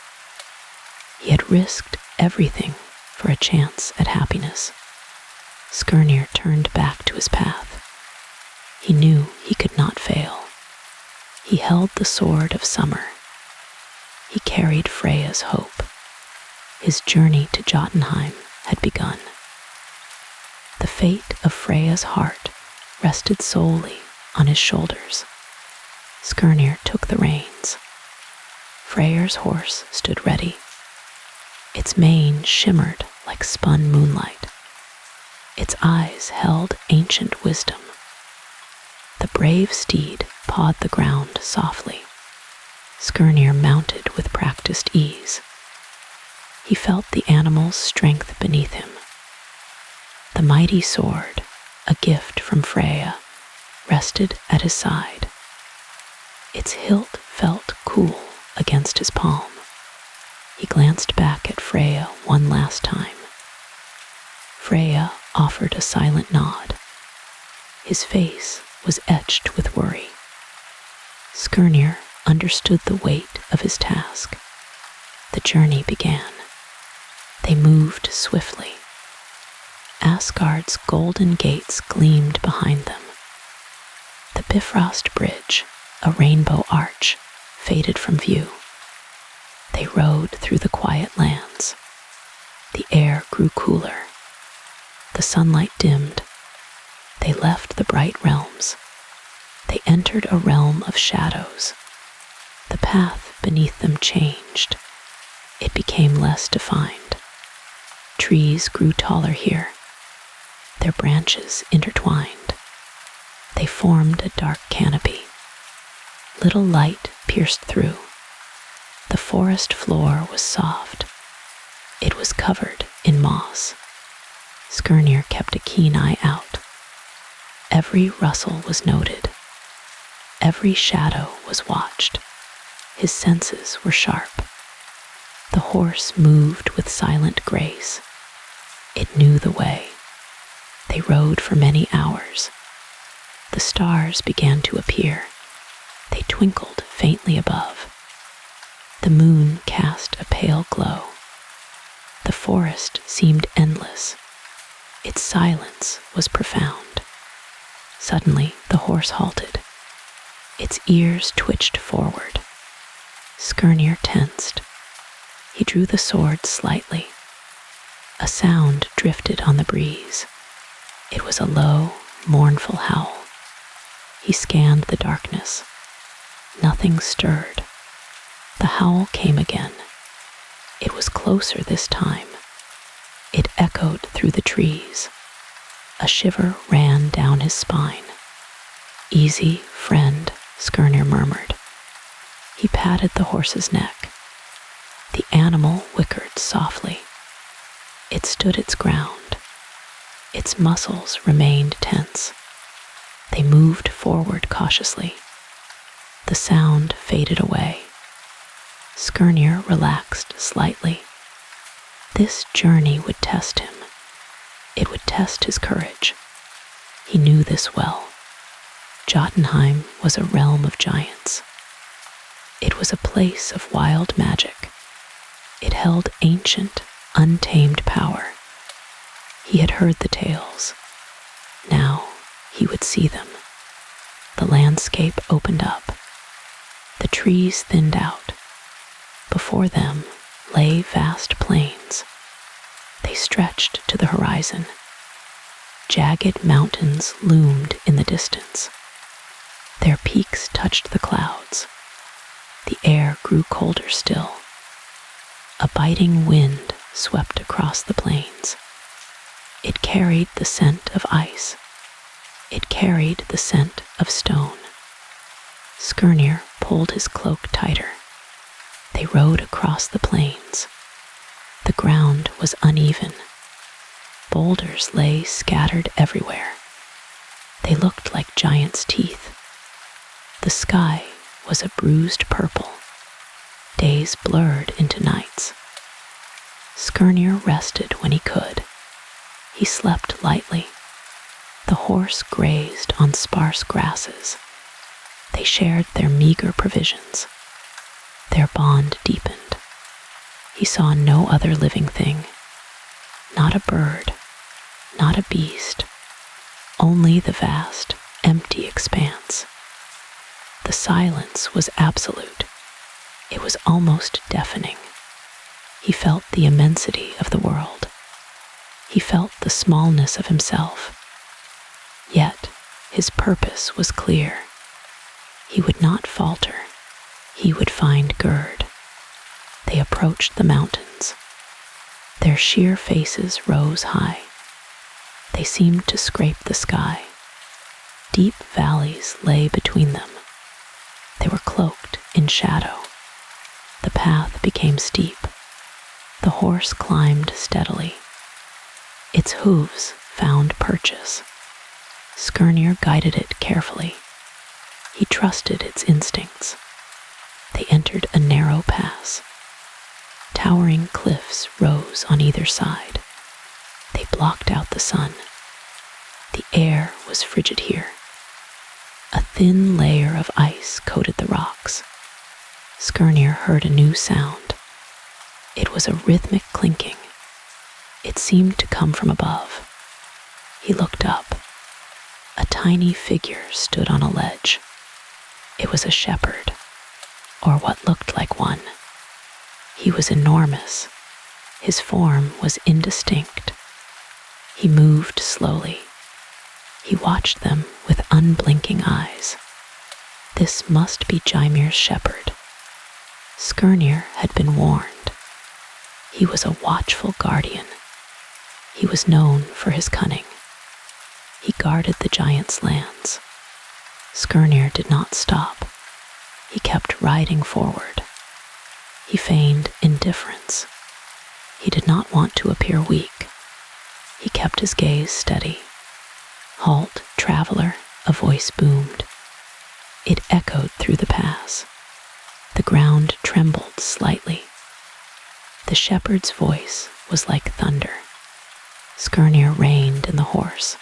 He had risked everything for a chance at happiness. Skirnir turned back to his path. He knew he could not fail. He held the sword of summer. He carried Freya's hope. His journey to Jotunheim had begun. The fate of Freya's heart rested solely on his shoulders. Skirnir took the reins. Freyr's horse stood ready. Its mane shimmered like spun moonlight. Its eyes held ancient wisdom. The brave steed pawed the ground softly. Skirnir mounted with practiced ease. He felt the animal's strength beneath him. The mighty sword, a gift from Freya, rested at his side. Its hilt felt cool against his palm. He glanced back at Freya one last time. Freya offered a silent nod. His face was etched with worry. Skirnir understood the weight of his task. The journey began. They moved swiftly. Asgard's golden gates gleamed behind them. The Bifrost Bridge, a rainbow arch, faded from view. They rode through the quiet lands. The air grew cooler. The sunlight dimmed. They left the bright realms. They entered a realm of shadows. The path beneath them changed. It became less defined. Trees grew taller here. Their branches intertwined. They formed a dark canopy. Little light pierced through. The forest floor was soft. It was covered in moss. Skirnir kept a keen eye out. Every rustle was noted. Every shadow was watched. His senses were sharp. The horse moved with silent grace. It knew the way. They rode for many hours. The stars began to appear. They twinkled faintly above. The moon cast a pale glow. The forest seemed endless. Its silence was profound. Suddenly, the horse halted. Its ears twitched forward. Skirnir tensed. He drew the sword slightly. A sound drifted on the breeze. It was a low, mournful howl. He scanned the darkness. Nothing stirred. The howl came again. It was closer this time. It echoed through the trees. A shiver ran down his spine. "Easy, friend," Skirnir murmured. He patted the horse's neck. The animal whickered softly. It stood its ground. Its muscles remained tense. They moved forward cautiously. The sound faded away. Skirnir relaxed slightly. This journey would test him. It would test his courage. He knew this well. Jotunheim was a realm of giants. It was a place of wild magic. It held ancient, untamed power. He had heard the tales. Now he would see them. The landscape opened up. The trees thinned out. Before them lay vast plains. They stretched to the horizon. Jagged mountains loomed in the distance. Their peaks touched the clouds. The air grew colder still. A biting wind swept across the plains. It carried the scent of ice. It carried the scent of stone. Skirnir pulled his cloak tighter. They rode across the plains. The ground was uneven. Boulders lay scattered everywhere. They looked like giants' teeth. The sky was a bruised purple. Days blurred into nights. Skirnir rested when he could. He slept lightly. The horse grazed on sparse grasses. They shared their meager provisions. Their bond deepened. He saw no other living thing. Not a bird, not a beast, only the vast, empty expanse. The silence was absolute. It was almost deafening. He felt the immensity of the world. He felt the smallness of himself. Yet his purpose was clear. He would not falter. He would find Gerd. They approached the mountains. Their sheer faces rose high. They seemed to scrape the sky. Deep valleys lay between them. They were cloaked in shadow. The path became steep. The horse climbed steadily. Its hooves found purchase. Skirnir guided it carefully. He trusted its instincts. They entered a narrow pass. Towering cliffs rose on either side. They blocked out the sun. The air was frigid here. A thin layer of ice coated the rocks. Skirnir heard a new sound. It was a rhythmic clinking. It seemed to come from above. He looked up. A tiny figure stood on a ledge. It was a shepherd, or what looked like one. He was enormous. His form was indistinct. He moved slowly. He watched them with unblinking eyes. This must be Gymir's shepherd. Skirnir had been warned. He was a watchful guardian. He was known for his cunning. He guarded the giant's lands. Skirnir did not stop. He kept riding forward. He feigned indifference. He did not want to appear weak. He kept his gaze steady. "Halt, traveler," a voice boomed. It echoed through the pass. The ground trembled slightly. The shepherd's voice was like thunder. Skirnir reined in the horse.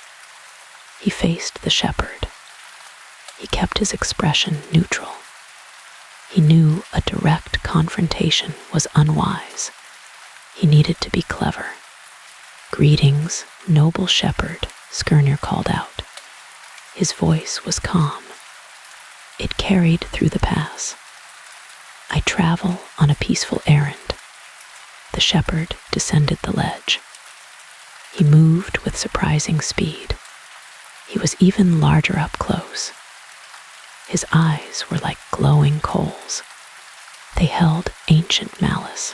He faced the shepherd. He kept his expression neutral. He knew a direct confrontation was unwise. He needed to be clever. "Greetings, noble shepherd," Skirnir called out. His voice was calm. It carried through the pass. "I travel on a peaceful errand." The shepherd descended the ledge. He moved with surprising speed. He was even larger up close. His eyes were like glowing coals. They held ancient malice.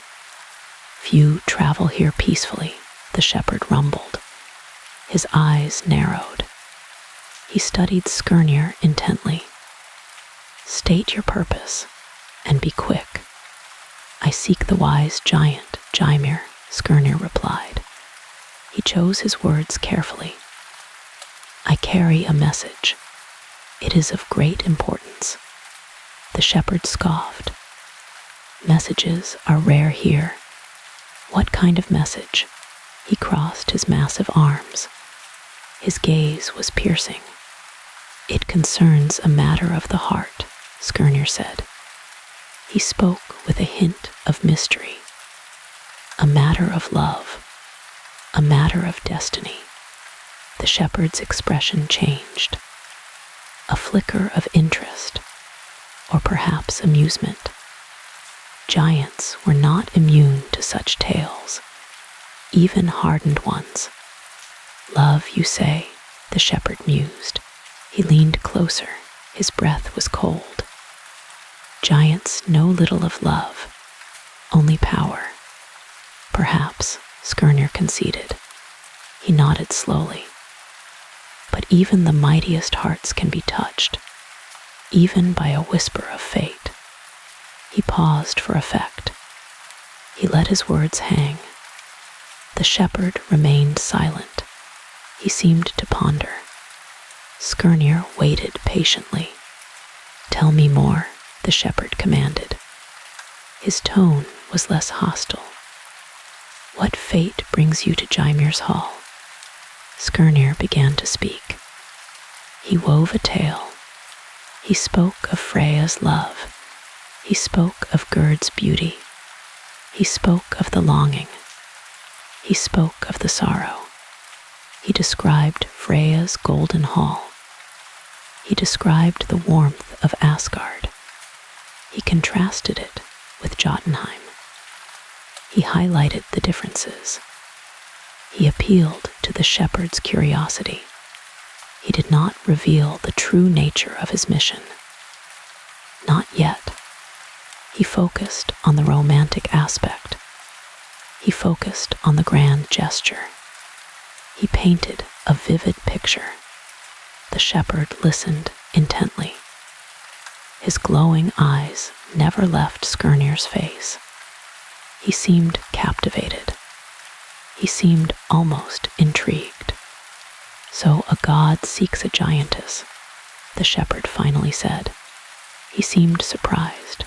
"Few travel here peacefully," the shepherd rumbled. His eyes narrowed. He studied Skirnir intently. "State your purpose, and be quick." "I seek the wise giant, Gymir," Skirnir replied. He chose his words carefully. "I carry a message. It is of great importance." The shepherd scoffed. "Messages are rare here." "What kind of message?" He crossed his massive arms. His gaze was piercing. "It concerns a matter of the heart," Skirnir said. He spoke with a hint of mystery. "A matter of love. A matter of destiny." The shepherd's expression changed. A flicker of interest, or perhaps amusement. Giants were not immune to such tales, even hardened ones. "Love, you say?" the shepherd mused. He leaned closer. His breath was cold. "Giants know little of love, only power." "Perhaps," Skirnir conceded. He nodded slowly. But even the mightiest hearts can be touched, even by a whisper of fate. He paused for effect. He let his words hang. The shepherd remained silent. He seemed to ponder. Skirnir waited patiently. "Tell me more," the shepherd commanded. His tone was less hostile. "What fate brings you to Gymir's hall?" Skirnir began to speak. He wove a tale. He spoke of Freya's love. He spoke of Gerd's beauty. He spoke of the longing. He spoke of the sorrow. He described Freya's golden hall. He described the warmth of Asgard. He contrasted it with Jotunheim. He highlighted the differences. He appealed to the shepherd's curiosity. He did not reveal the true nature of his mission. Not yet. He focused on the romantic aspect. He focused on the grand gesture. He painted a vivid picture. The shepherd listened intently. His glowing eyes never left Skirnir's face. He seemed captivated. He seemed almost intrigued. "So a god seeks a giantess," the shepherd finally said. He seemed surprised.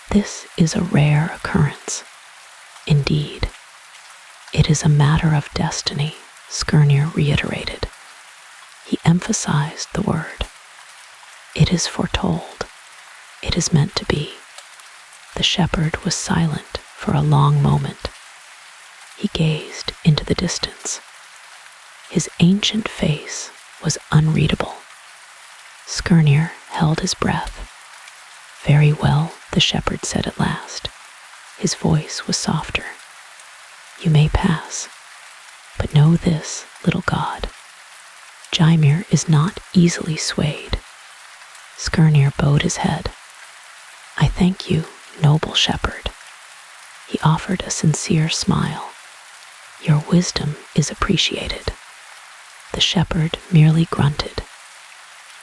"This is a rare occurrence." "Indeed." "It is a matter of destiny," Skirnir reiterated. He emphasized the word. "It is foretold. It is meant to be." The shepherd was silent for a long moment. He gazed into the distance. His ancient face was unreadable. Skirnir held his breath. "Very well," the shepherd said at last. His voice was softer. "You may pass. But know this, little god. Gymir is not easily swayed." Skirnir bowed his head. "I thank you, noble shepherd." He offered a sincere smile. "Your wisdom is appreciated." The shepherd merely grunted.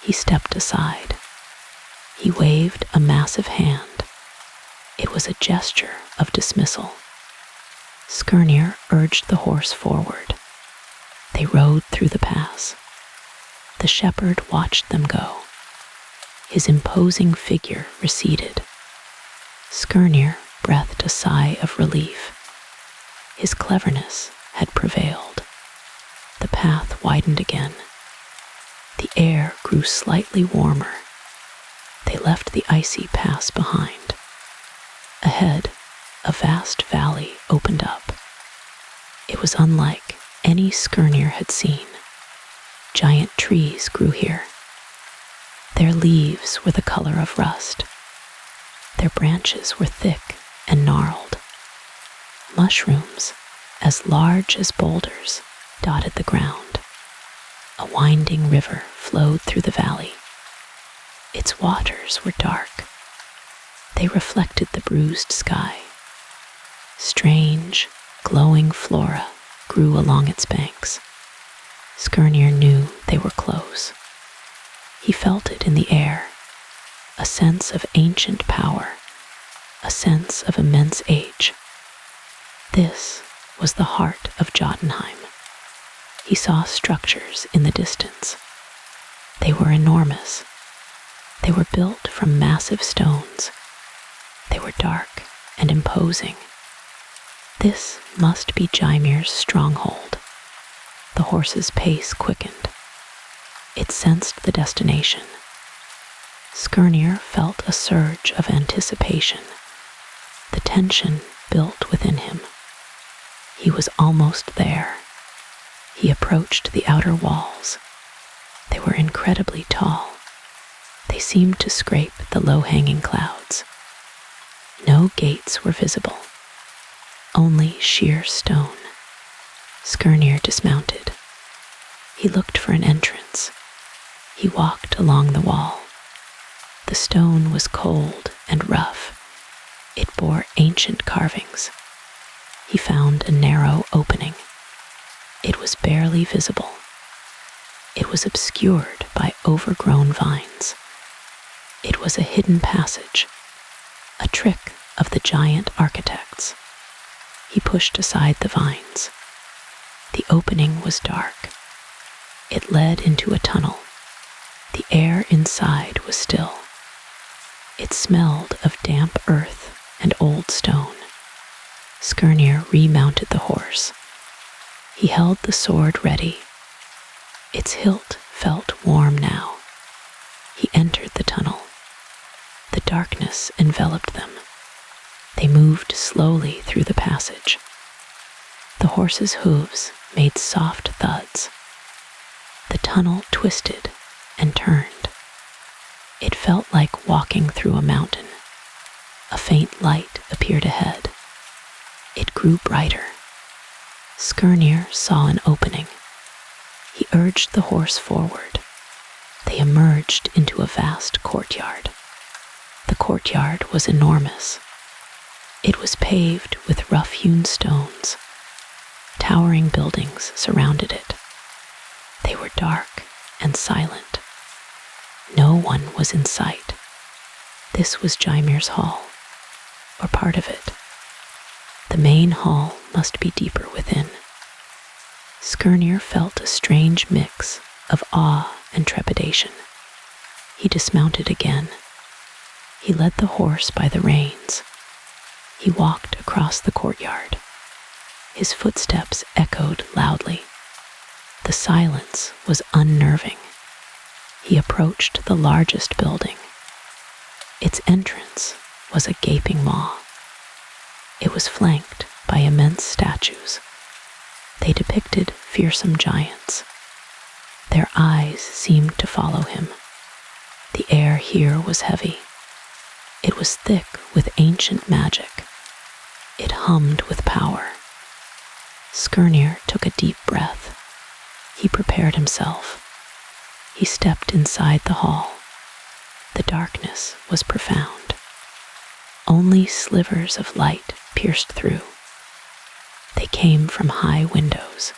He stepped aside. He waved a massive hand. It was a gesture of dismissal. Skirnir urged the horse forward. They rode through the pass. The shepherd watched them go. His imposing figure receded. Skirnir breathed a sigh of relief. His cleverness had prevailed. The path widened again. The air grew slightly warmer. They left the icy pass behind. Ahead, a vast valley opened up. It was unlike any Skirnir had seen. Giant trees grew here. Their leaves were the color of rust. Their branches were thick and gnarled. Mushrooms, as large as boulders, dotted the ground. A winding river flowed through the valley. Its waters were dark. They reflected the bruised sky. Strange, glowing flora grew along its banks. Skirnir knew they were close. He felt it in the air, a sense of ancient power, a sense of immense age. This was the heart of Jotunheim. He saw structures in the distance. They were enormous. They were built from massive stones. They were dark and imposing. This must be Gymir's stronghold. The horse's pace quickened. It sensed the destination. Skirnir felt a surge of anticipation. The tension built within him. He was almost there. He approached the outer walls. They were incredibly tall. They seemed to scrape the low-hanging clouds. No gates were visible. Only sheer stone. Skirnir dismounted. He looked for an entrance. He walked along the wall. The stone was cold and rough. It bore ancient carvings. He found a narrow opening. It was barely visible. It was obscured by overgrown vines. It was a hidden passage, a trick of the giant architects. He pushed aside the vines. The opening was dark. It led into a tunnel. The air inside was still. It smelled of damp earth and old stone. Skirnir remounted the horse. He held the sword ready. Its hilt felt warm now. He entered the tunnel. The darkness enveloped them. They moved slowly through the passage. The horse's hooves made soft thuds. The tunnel twisted and turned. It felt like walking through a mountain. A faint light appeared ahead. It grew brighter. Skirnir saw an opening. He urged the horse forward. They emerged into a vast courtyard. The courtyard was enormous. It was paved with rough-hewn stones. Towering buildings surrounded it. They were dark and silent. No one was in sight. This was Gymir's hall, or part of it. The main hall must be deeper within. Skirnir felt a strange mix of awe and trepidation. He dismounted again. He led the horse by the reins. He walked across the courtyard. His footsteps echoed loudly. The silence was unnerving. He approached the largest building. Its entrance was a gaping maw. It was flanked by immense statues. They depicted fearsome giants. Their eyes seemed to follow him. The air here was heavy. It was thick with ancient magic. It hummed with power. Skirnir took a deep breath. He prepared himself. He stepped inside the hall. The darkness was profound. Only slivers of light pierced through. They came from high windows.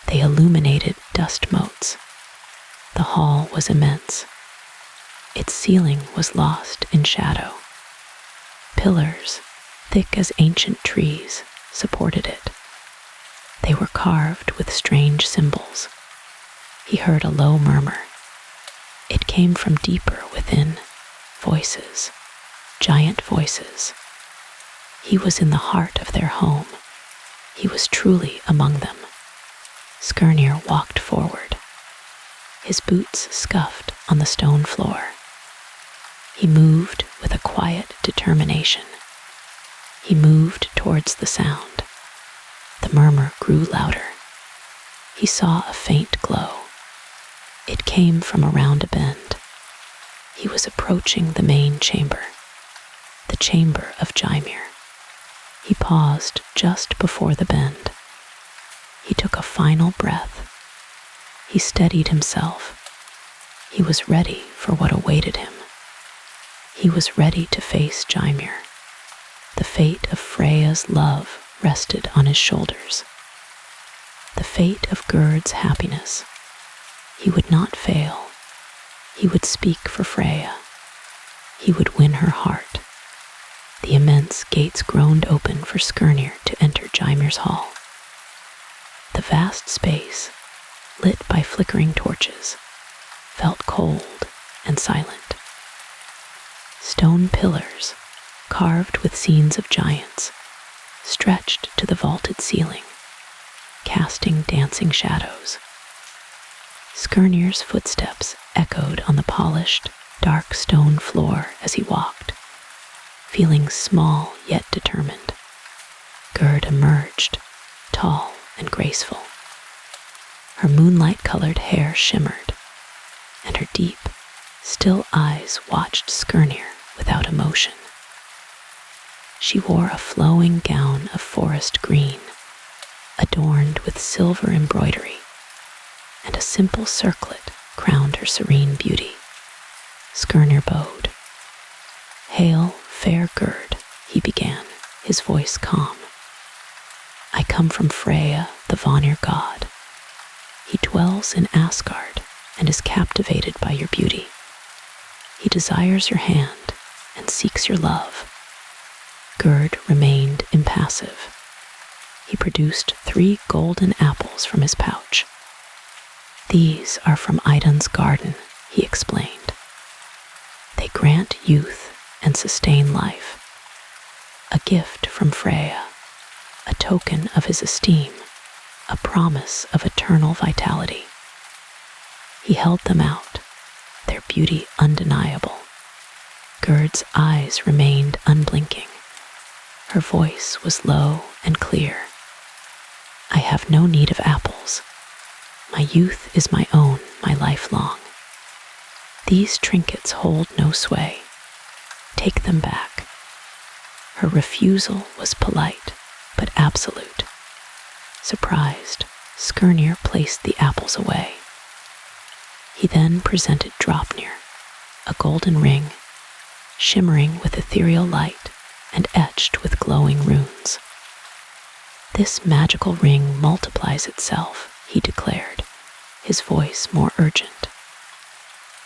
They illuminated dust motes. The hall was immense. Its ceiling was lost in shadow. Pillars, thick as ancient trees, supported it. They were carved with strange symbols. He heard a low murmur. It came from deeper within. Voices, giant voices. He was in the heart of their home. He was truly among them. Skirnir walked forward. His boots scuffed on the stone floor. He moved with a quiet determination. He moved towards the sound. The murmur grew louder. He saw a faint glow. It came from around a bend. He was approaching the main chamber, the chamber of Gymir. He paused just before the bend. He took a final breath. He steadied himself. He was ready for what awaited him. He was ready to face Gymir. The fate of Freya's love rested on his shoulders. The fate of Gerd's happiness. He would not fail. He would speak for Freya. He would win her heart. The immense gates groaned open for Skirnir to enter Gymir's hall. The vast space, lit by flickering torches, felt cold and silent. Stone pillars, carved with scenes of giants, stretched to the vaulted ceiling, casting dancing shadows. Skirnir's footsteps echoed on the polished, dark stone floor as he walked, feeling small yet determined. Gerd emerged, tall and graceful. Her moonlight-colored hair shimmered, and her deep, still eyes watched Skirnir without emotion. She wore a flowing gown of forest green, adorned with silver embroidery, and a simple circlet crowned her serene beauty. Skirnir bowed. "Hail, fair Gerd," he began, his voice calm. "I come from Freya, the Vanir god." He dwells in Asgard and is captivated by your beauty. He desires your hand and seeks your love. Gerd remained impassive. He produced 3 golden apples from his pouch. These are from Idun's garden, he explained. They grant youth and sustain life. A gift from Freya, a token of his esteem, a promise of eternal vitality. He held them out, their beauty undeniable. Gerd's eyes remained unblinking. Her voice was low and clear. I have no need of apples. My youth is my own, my life long. These trinkets hold no sway. Take them back. Her refusal was polite, but absolute. Surprised, Skirnir placed the apples away. He then presented Draupnir, a golden ring, shimmering with ethereal light and etched with glowing runes. This magical ring multiplies itself, he declared, his voice more urgent.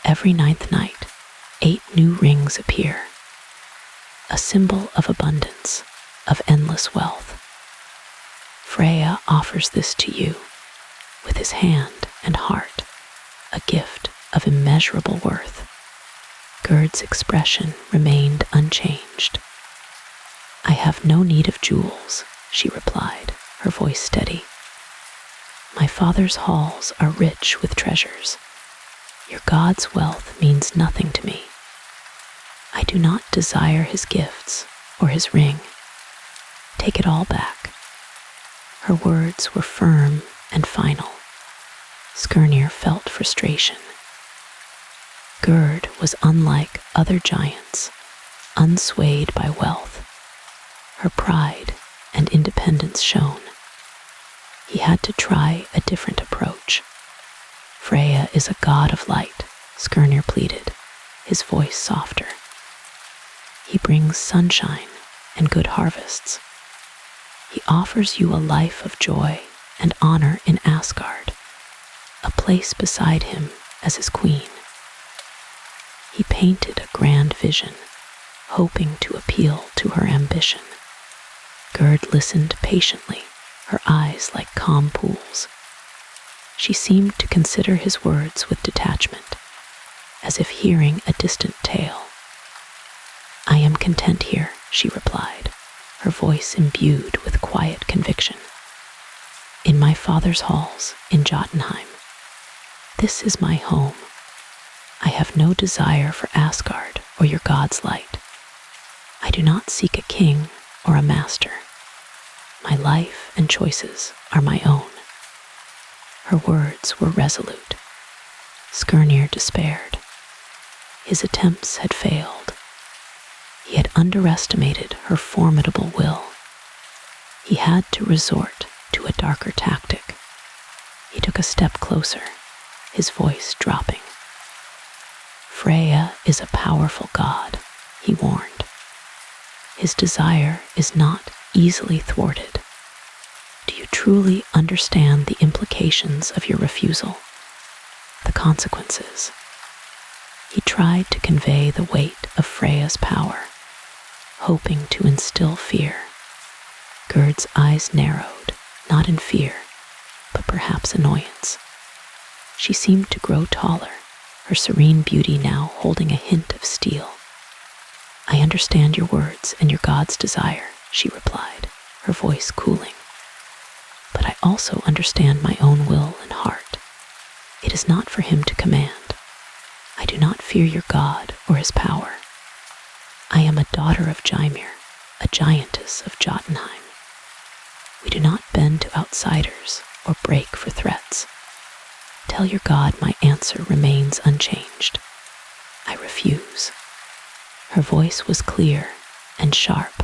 Every 9th night, 8 new rings appear, a symbol of abundance, of endless wealth. Freya offers this to you, with his hand and heart, a gift of immeasurable worth. Gerd's expression remained unchanged. I have no need of jewels, she replied, her voice steady. My father's halls are rich with treasures. Your god's wealth means nothing to me. I do not desire his gifts or his ring. Take it all back. Her words were firm and final. Skirnir felt frustration. Gerd was unlike other giants, unswayed by wealth. Her pride and independence shone. He had to try a different approach. Freya is a god of light, Skirnir pleaded, his voice softer. He brings sunshine and good harvests. He offers you a life of joy and honor in Asgard, a place beside him as his queen. He painted a grand vision, hoping to appeal to her ambition. Gerd listened patiently, her eyes like calm pools. She seemed to consider his words with detachment, as if hearing a distant tale. I am content here, she replied, her voice imbued with quiet conviction. In my father's halls in Jotunheim. This is my home. I have no desire for Asgard or your god's light. I do not seek a king or a master. My life and choices are my own. Her words were resolute. Skirnir despaired. His attempts had failed. He had underestimated her formidable will. He had to resort to a darker tactic. He took a step closer, his voice dropping. Freya is a powerful god, he warned. His desire is not easily thwarted. Do you truly understand the implications of your refusal? The consequences? He tried to convey the weight of Freya's power, hoping to instill fear. Gerd's eyes narrowed, not in fear, but perhaps annoyance. She seemed to grow taller, her serene beauty now holding a hint of steel. I understand your words and your god's desire, she replied, her voice cooling. But I also understand my own will and heart. It is not for him to command. I do not fear your god or his power. I am a daughter of Ymir, a giantess of Jotunheim. We do not bend to outsiders or break for threats. Tell your god my answer remains unchanged. I refuse. Her voice was clear and sharp.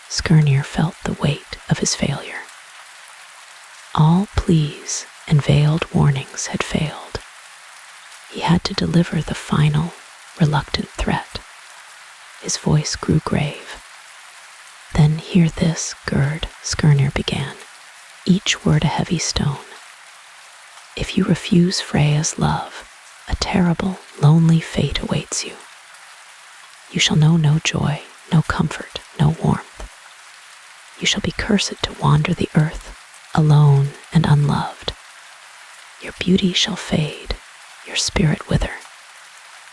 Skirnir felt the weight of his failure. All pleas and veiled warnings had failed. He had to deliver the final, reluctant threat. His voice grew grave. Then hear this, Gerd, Skirnir began, each word a heavy stone. If you refuse Freya's love, a terrible, lonely fate awaits you. You shall know no joy, no comfort, no warmth. You shall be cursed to wander the earth, alone and unloved. Your beauty shall fade, your spirit wither.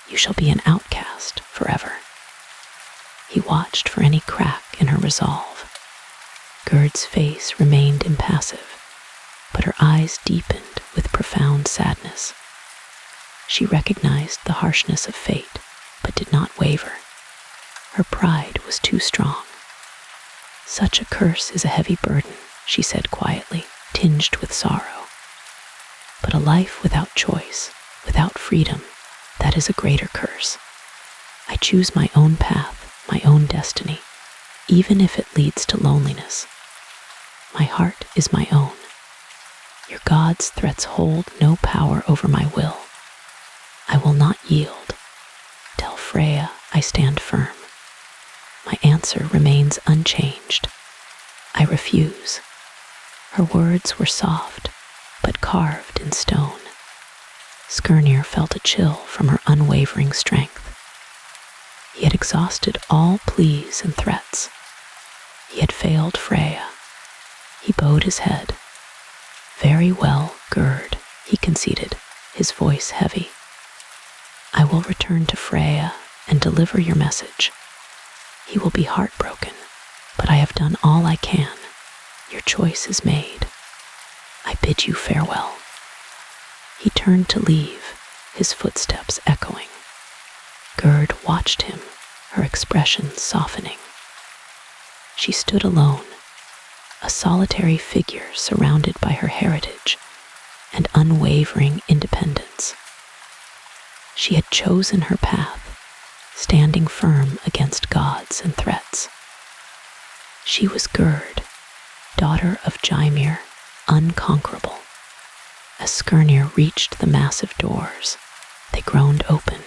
You shall be an outcast forever. He watched for any crack in her resolve. Gerd's face remained impassive, but her eyes deepened with profound sadness. She recognized the harshness of fate, but did not waver. Her pride was too strong. Such a curse is a heavy burden, she said quietly, tinged with sorrow. But a life without choice, without freedom, that is a greater curse. I choose my own path, my own destiny, even if it leads to loneliness. My heart is my own. Your gods' threats hold no power over my will. I will not yield. Tell Freya I stand firm. My answer remains unchanged. I refuse. Her words were soft, but carved in stone. Skirnir felt a chill from her unwavering strength. He had exhausted all pleas and threats. He had failed Freya. He bowed his head. Very well, Gerd, he conceded, his voice heavy. I will return to Freya and deliver your message. He will be heartbroken, but I have done all I can. Your choice is made. I bid you farewell. He turned to leave, his footsteps echoing. Gerd watched him, her expression softening. She stood alone, a solitary figure surrounded by her heritage and unwavering independence. She had chosen her path, standing firm against gods and threats. She was Gerd, daughter of Jaimir, unconquerable. As Skirnir reached the massive doors, they groaned open,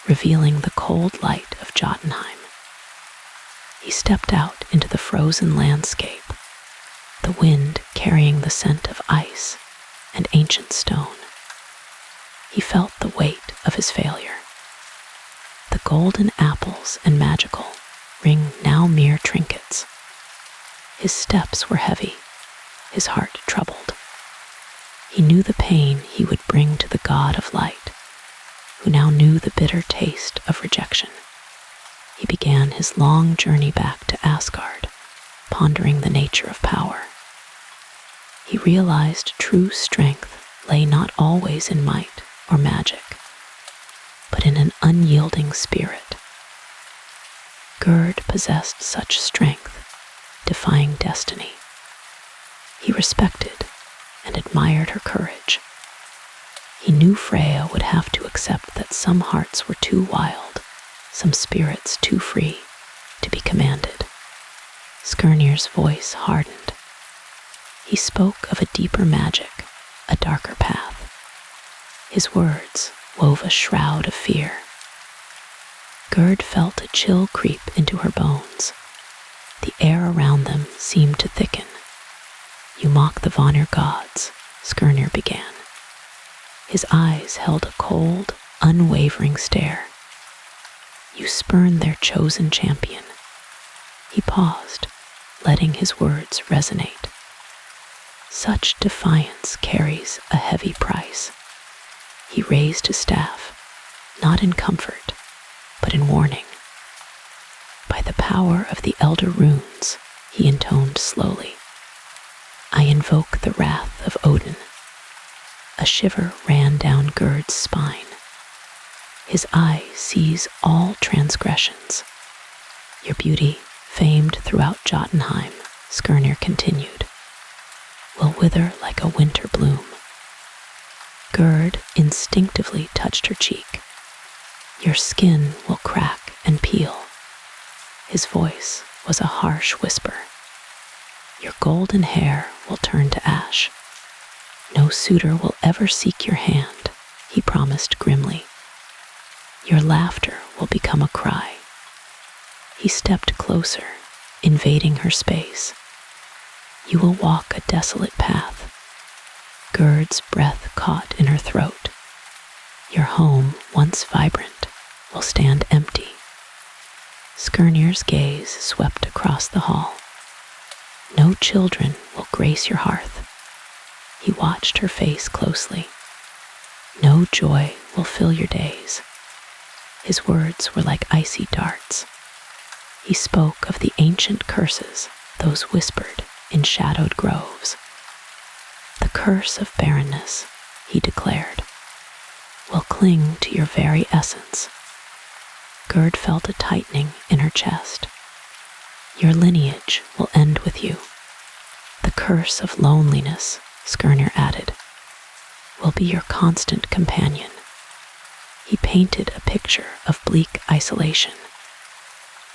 revealing the cold light of Jotunheim. He stepped out into the frozen landscape, the wind carrying the scent of ice and ancient stone. He felt the weight of his failure. The golden apples and magical ring now mere trinkets. His steps were heavy, his heart troubled. He knew the pain he would bring to the god of light, who now knew the bitter taste of rejection. He began his long journey back to Asgard, pondering the nature of power. He realized true strength lay not always in might or magic, but in an unyielding spirit. Gerd possessed such strength, defying destiny. He respected and admired her courage. He knew Freya would have to accept that some hearts were too wild, some spirits too free to be commanded. Skirnir's voice hardened. He spoke of a deeper magic, a darker path. His words wove a shroud of fear. Gerd felt a chill creep into her bones. The air around them seemed to thicken. You mock the Vanir gods, Skirnir began. His eyes held a cold, unwavering stare. You spurn their chosen champion. He paused, letting his words resonate. Such defiance carries a heavy price. He raised his staff, not in comfort, but in warning. By the power of the elder runes, he intoned slowly, I invoke the wrath of Odin. A shiver ran down Gerd's spine. His eye sees all transgressions. Your beauty, famed throughout Jotunheim, Skirnir continued, will wither like a winter bloom. Gerd instinctively touched her cheek. Your skin will crack and peel. His voice was a harsh whisper. Your golden hair will turn to ash. No suitor will ever seek your hand, he promised grimly. Your laughter will become a cry. He stepped closer, invading her space. You will walk a desolate path. Gerd's breath caught in her throat. Your home, once vibrant, will stand empty. Skirnir's gaze swept across the hall. No children will grace your hearth. He watched her face closely. No joy will fill your days. His words were like icy darts. He spoke of the ancient curses, those whispered in shadowed groves. The curse of barrenness, he declared, will cling to your very essence. Gerd felt a tightening in her chest. Your lineage will end with you. The curse of loneliness, Skirnir added, will be your constant companion. He painted a picture of bleak isolation.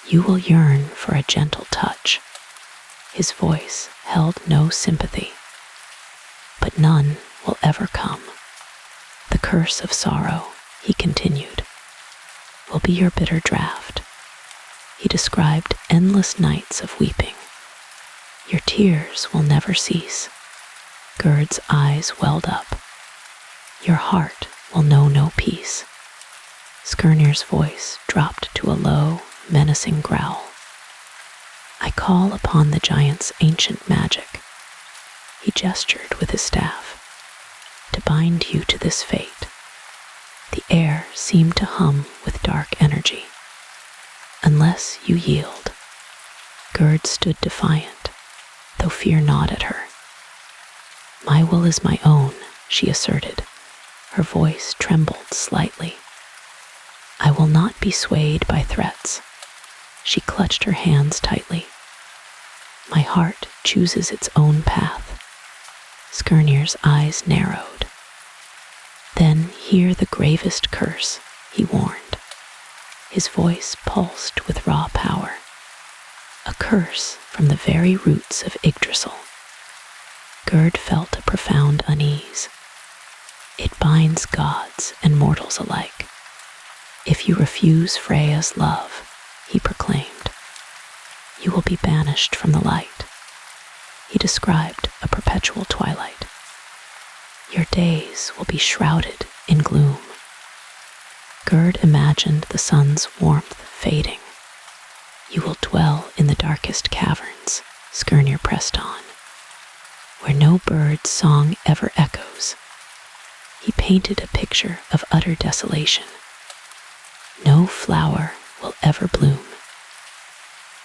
You will yearn for a gentle touch. His voice held no sympathy. But none will ever come. The curse of sorrow, he continued, will be your bitter draught. He described endless nights of weeping. Your tears will never cease. Gerd's eyes welled up. Your heart will know no peace. Skirnir's voice dropped to a low, menacing growl. I call upon the giant's ancient magic. He gestured with his staff. To bind you to this fate. The air seemed to hum with dark energy. Unless you yield. Gerd stood defiant, though fear gnawed at her. My will is my own, she asserted. Her voice trembled slightly. I will not be swayed by threats. She clutched her hands tightly. My heart chooses its own path. Skirnir's eyes narrowed. Then hear the gravest curse, he warned. His voice pulsed with raw power. A curse from the very roots of Yggdrasil. Gerd felt a profound unease. It binds gods and mortals alike. If you refuse Freya's love, he proclaimed, you will be banished from the light. He described a perpetual twilight. Your days will be shrouded in gloom. Gerd imagined the sun's warmth fading. You will dwell in the darkest caverns, Skirnir pressed on, where no bird's song ever echoes. He painted a picture of utter desolation. No flower will ever bloom.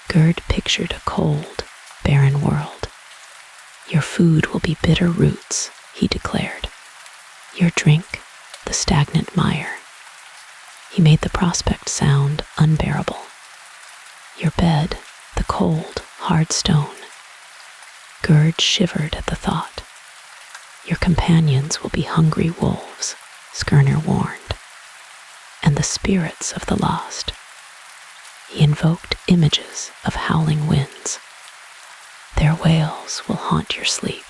Gerd pictured a cold, barren world. Your food will be bitter roots, he declared. Your drink, the stagnant mire. He made the prospect sound unbearable. Your bed, the cold, hard stone. Gerd shivered at the thought. Your companions will be hungry wolves, Skirnir warned, and the spirits of the lost. He invoked images of howling winds. Their wails will haunt your sleep.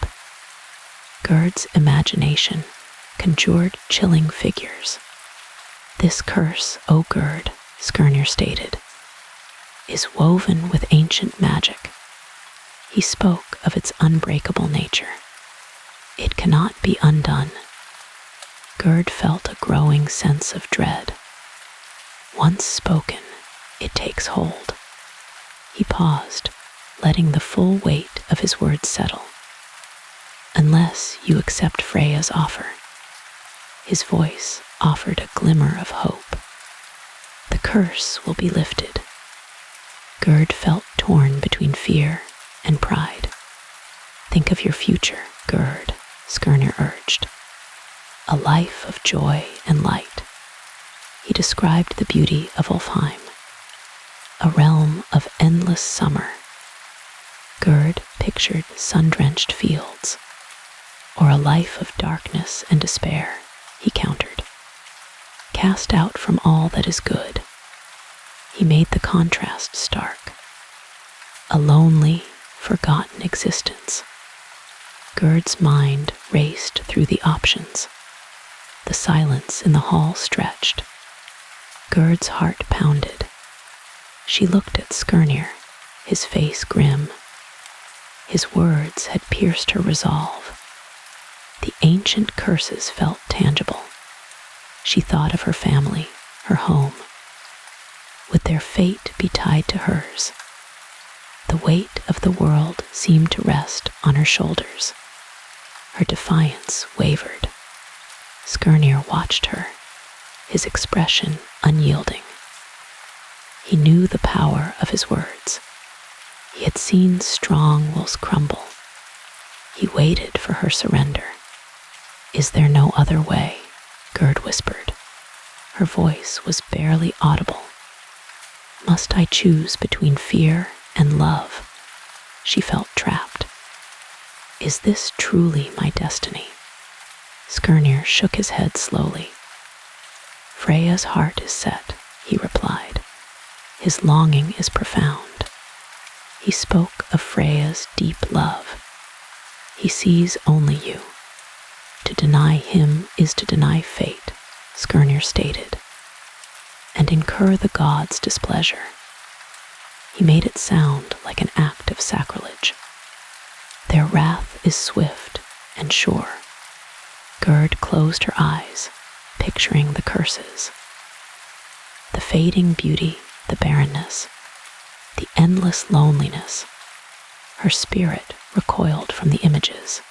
Gerd's imagination conjured chilling figures. This curse, O Gerd, Skirnir stated, is woven with ancient magic. He spoke of its unbreakable nature. It cannot be undone. Gerd felt a growing sense of dread. Once spoken, it takes hold. He paused, letting the full weight of his words settle. Unless you accept Freya's offer. His voice offered a glimmer of hope. The curse will be lifted. Gerd felt torn between fear and pride. Think of your future, Gerd, Skirnir urged. A life of joy and light. He described the beauty of Ulfheim, a realm of endless summer. Gerd pictured sun-drenched fields, or a life of darkness and despair, he countered. Cast out from all that is good. He made the contrast stark. A lonely, forgotten existence. Gerd's mind raced through the options. The silence in the hall stretched. Gerd's heart pounded. She looked at Skirnir, his face grim. His words had pierced her resolve. The ancient curses felt tangible. She thought of her family, her home. Would their fate be tied to hers? The weight of the world seemed to rest on her shoulders. Her defiance wavered. Skirnir watched her, his expression unyielding. He knew the power of his words. He had seen strong wills crumble. He waited for her surrender. "Is there no other way?" Gerd whispered. Her voice was barely audible. "Must I choose between fear and love?" She felt trapped. "Is this truly my destiny?" Skirnir shook his head slowly. "Freya's heart is set," he replied. "His longing is profound." He spoke of Freya's deep love. "He sees only you. To deny him is to deny fate," Skirnir stated, "and incur the gods' displeasure." He made it sound like an act of sacrilege. "Their wrath is swift and sure." Gerd closed her eyes, picturing the curses. The fading beauty, the barrenness, the endless loneliness. Her spirit recoiled from the images.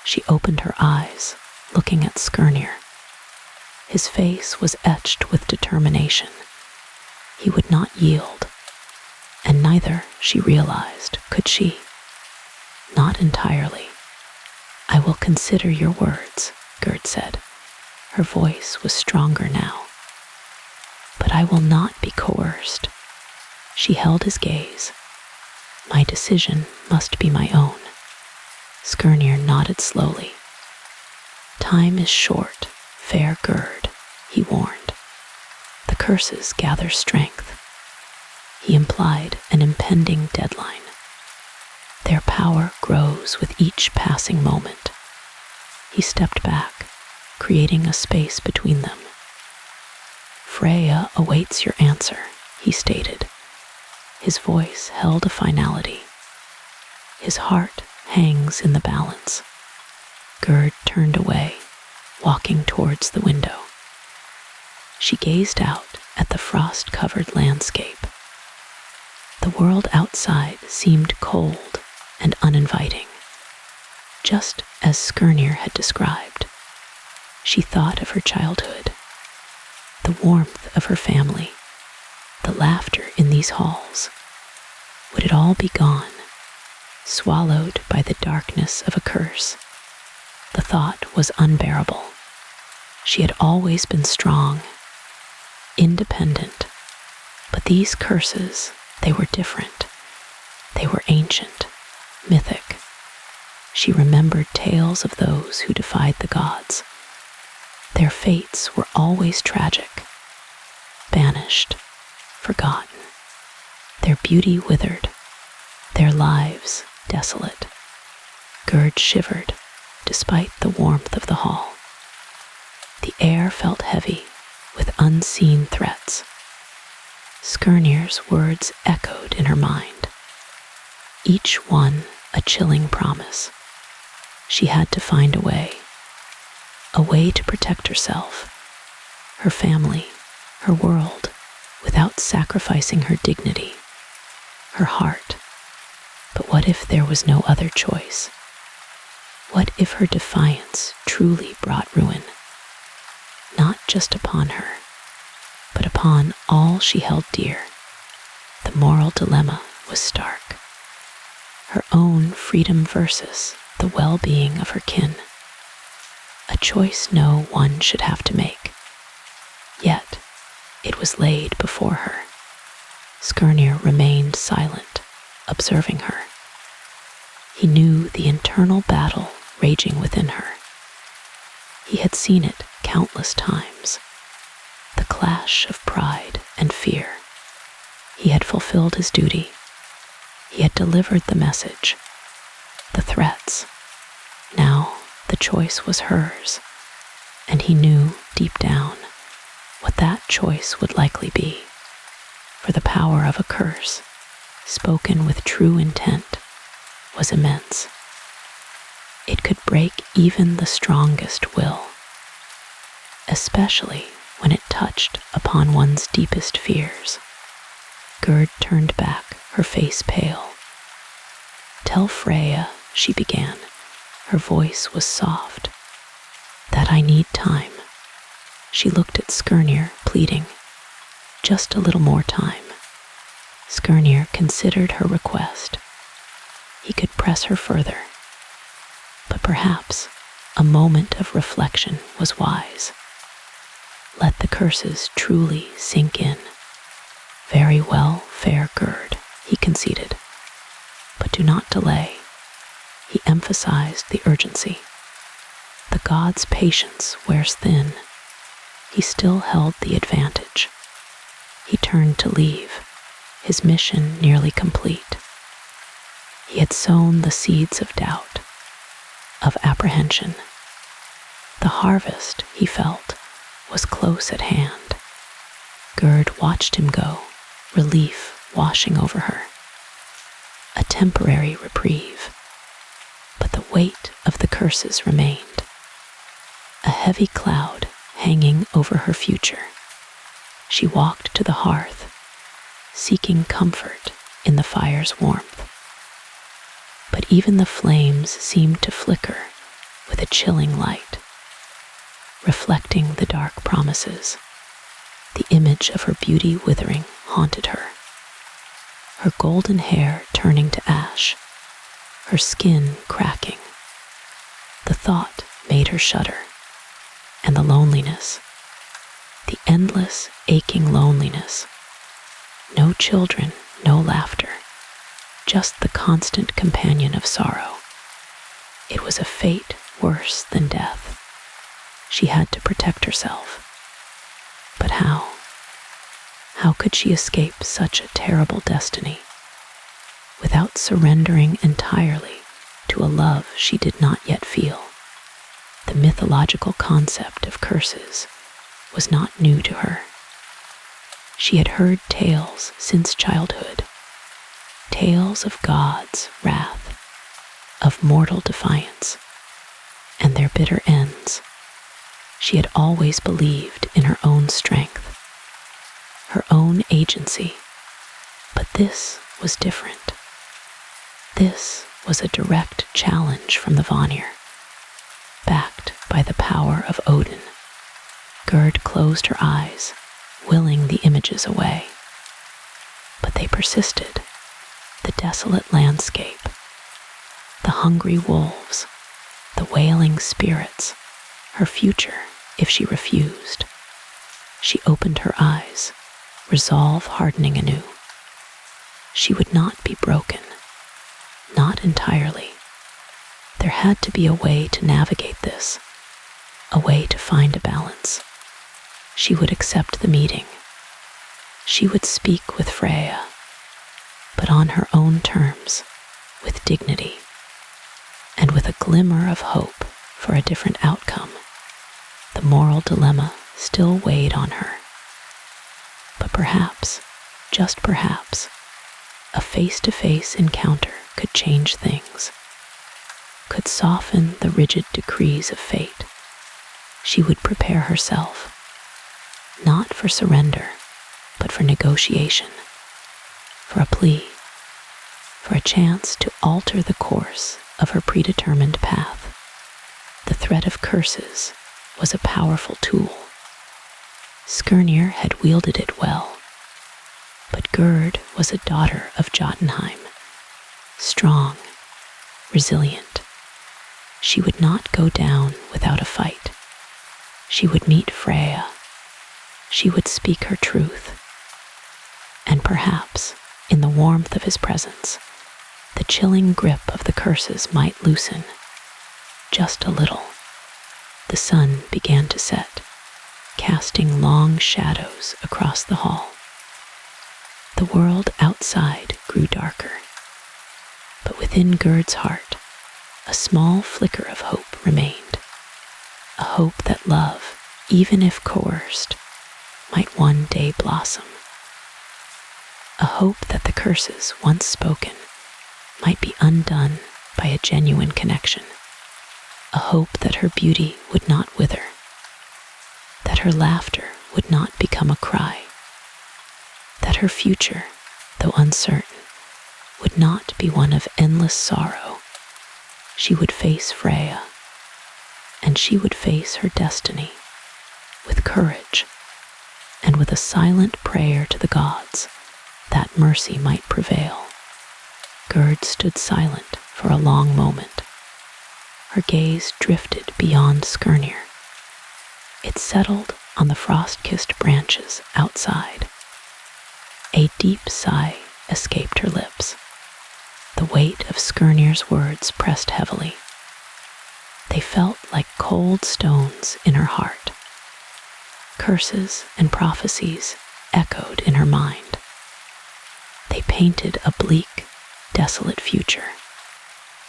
She opened her eyes, looking at Skirnir. His face was etched with determination. He would not yield, and neither, she realized, could she. Not entirely. "I will consider your words," Gerd said. Her voice was stronger now. "But I will not be coerced." She held his gaze. "My decision must be my own." Skirnir nodded slowly. "Time is short, fair Gerd," he warned. "The curses gather strength." He implied an impending deadline. Their power grows with each passing moment. He stepped back, creating a space between them. "Freya awaits your answer," he stated. His voice held a finality. "His heart hangs in the balance." Gerd turned away, walking towards the window. She gazed out at the frost-covered landscape. The world outside seemed cold and uninviting, just as Skirnir had described. She thought of her childhood, the warmth of her family, the laughter in these halls. Would it all be gone, swallowed by the darkness of a curse? The thought was unbearable. She had always been strong, independent, but these curses, they were different. They were ancient, mythic. She remembered tales of those who defied the gods. Their fates were always tragic, banished, forgotten. Their beauty withered, their lives desolate. Gerd shivered, despite the warmth of the hall. The air felt heavy with unseen threats. Skirnir's words echoed in her mind, each one a chilling promise. She had to find a way to protect herself, her family, her world, without sacrificing her dignity, her heart. But what if there was no other choice? What if her defiance truly brought ruin, not just upon her, but upon all she held dear? The moral dilemma was stark. Her own freedom versus the well-being of her kin. A choice no one should have to make. Yet, it was laid before her. Skirnir remained silent, observing her. He knew the internal battle raging within her. He had seen it countless times. The clash of pride and fear. He had fulfilled his duty. He had delivered the message, the threats. Now the choice was hers, and he knew deep down what that choice would likely be. For the power of a curse, spoken with true intent, was immense. It could break even the strongest will, especially when it touched upon one's deepest fears. Gerd turned back, her face pale. "Tell Freya," she began. Her voice was soft, "that I need time." She looked at Skirnir, pleading, "Just a little more time." Skirnir considered her request. He could press her further, but perhaps a moment of reflection was wise. Let the curses truly sink in. "Very well, fair Gerd," he conceded, "but do not delay." He emphasized the urgency. The god's patience wears thin. He still held the advantage. He turned to leave, his mission nearly complete. He had sown the seeds of doubt, of apprehension. The harvest, he felt, was close at hand. Gerd watched him go, relief washing over her. A temporary reprieve, but the weight of the curses remained. A heavy cloud hanging over her future. She walked to the hearth, seeking comfort in the fire's warmth. But even the flames seemed to flicker with a chilling light, reflecting the dark promises. The image of her beauty withering haunted her, her golden hair turning to ash, her skin cracking. The thought made her shudder, and the loneliness, the endless, aching loneliness. No children, no laughter, just the constant companion of sorrow. It was a fate worse than death. She had to protect herself. But how? How could she escape such a terrible destiny without surrendering entirely to a love she did not yet feel? The mythological concept of curses was not new to her. She had heard tales since childhood, tales of God's wrath, of mortal defiance, and their bitter ends. She had always believed in her own strength, her own agency, but this was different. This was a direct challenge from the Vanir, backed by the power of Odin. Gerd closed her eyes, willing the images away. But they persisted. The desolate landscape, the hungry wolves, the wailing spirits, her future if she refused. She opened her eyes, resolve hardening anew. She would not be broken, not entirely. There had to be a way to navigate this, a way to find a balance. She would accept the meeting. She would speak with Freya, but on her own terms, with dignity, and with a glimmer of hope for a different outcome. The moral dilemma still weighed on her. But perhaps, just perhaps, a face-to-face encounter could change things, could soften the rigid decrees of fate. She would prepare herself, not for surrender, but for negotiation, for a plea, for a chance to alter the course of her predetermined path. The threat of curses was a powerful tool. Skirnir had wielded it well, but Gerd was a daughter of Jotunheim, strong, resilient. She would not go down without a fight. She would meet Freya. She would speak her truth. And perhaps, in the warmth of his presence, the chilling grip of the curses might loosen. Just a little. The sun began to set, casting long shadows across the hall. The world outside grew darker, but within Gerd's heart, a small flicker of hope remained. A hope that love, even if coerced, might one day blossom. A hope that the curses once spoken might be undone by a genuine connection. a hope that her beauty would not wither, that her laughter would not become a cry, that her future, though uncertain, would not be one of endless sorrow. She would face Freya, and she would face her destiny with courage and with a silent prayer to the gods that mercy might prevail. Gerd stood silent for a long moment. Her gaze drifted beyond Skirnir. It settled on the frost-kissed branches outside. A deep sigh escaped her lips. The weight of Skirnir's words pressed heavily. They felt like cold stones in her heart. Curses and prophecies echoed in her mind. They painted a bleak, desolate future.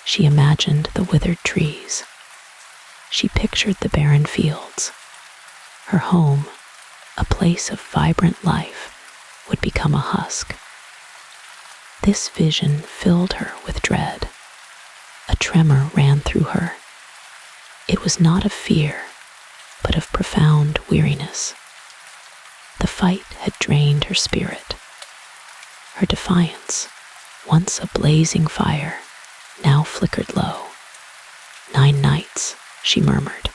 She imagined the withered trees. She pictured the barren fields. Her home, a place of vibrant life, would become a husk. This vision filled her with dread. A tremor ran through her. It was not of fear, but of profound weariness. The fight had drained her spirit. Her defiance, once a blazing fire, now flickered low. 9 nights, she murmured.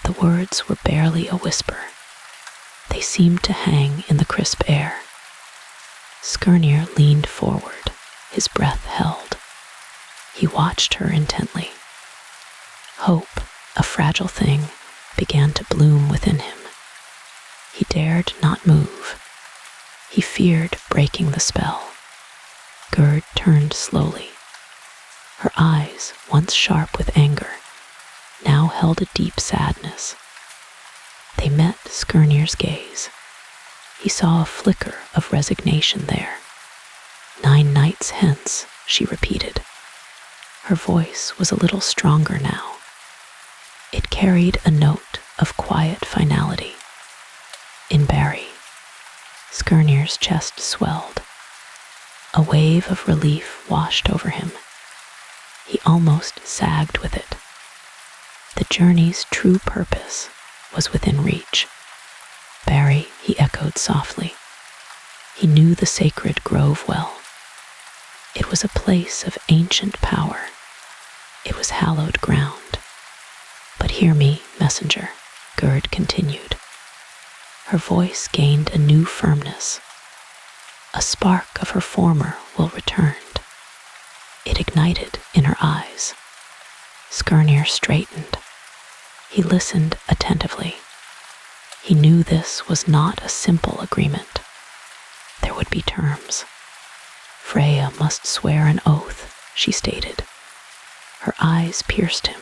The words were barely a whisper. They seemed to hang in the crisp air. Skirnir leaned forward, his breath held. He watched her intently. Hope, a fragile thing, began to bloom within him. He dared not move. He feared breaking the spell. Gerd turned slowly. Her eyes, once sharp with anger, now held a deep sadness. They met Skirnir's gaze. He saw a flicker of resignation there. 9 nights hence, she repeated. Her voice was a little stronger now. It carried a note of quiet finality. In Barry, Skirnir's chest swelled. A wave of relief washed over him. He almost sagged with it. The journey's true purpose was within reach. Barry, he echoed softly. He knew the sacred grove well. It was a place of ancient power. It was hallowed ground. But hear me, messenger, Gerd continued. Her voice gained a new firmness. A spark of her former will returned. It ignited in her eyes. Skirnir straightened. He listened attentively. He knew this was not a simple agreement. There would be terms. Freya must swear an oath, she stated. Her eyes pierced him.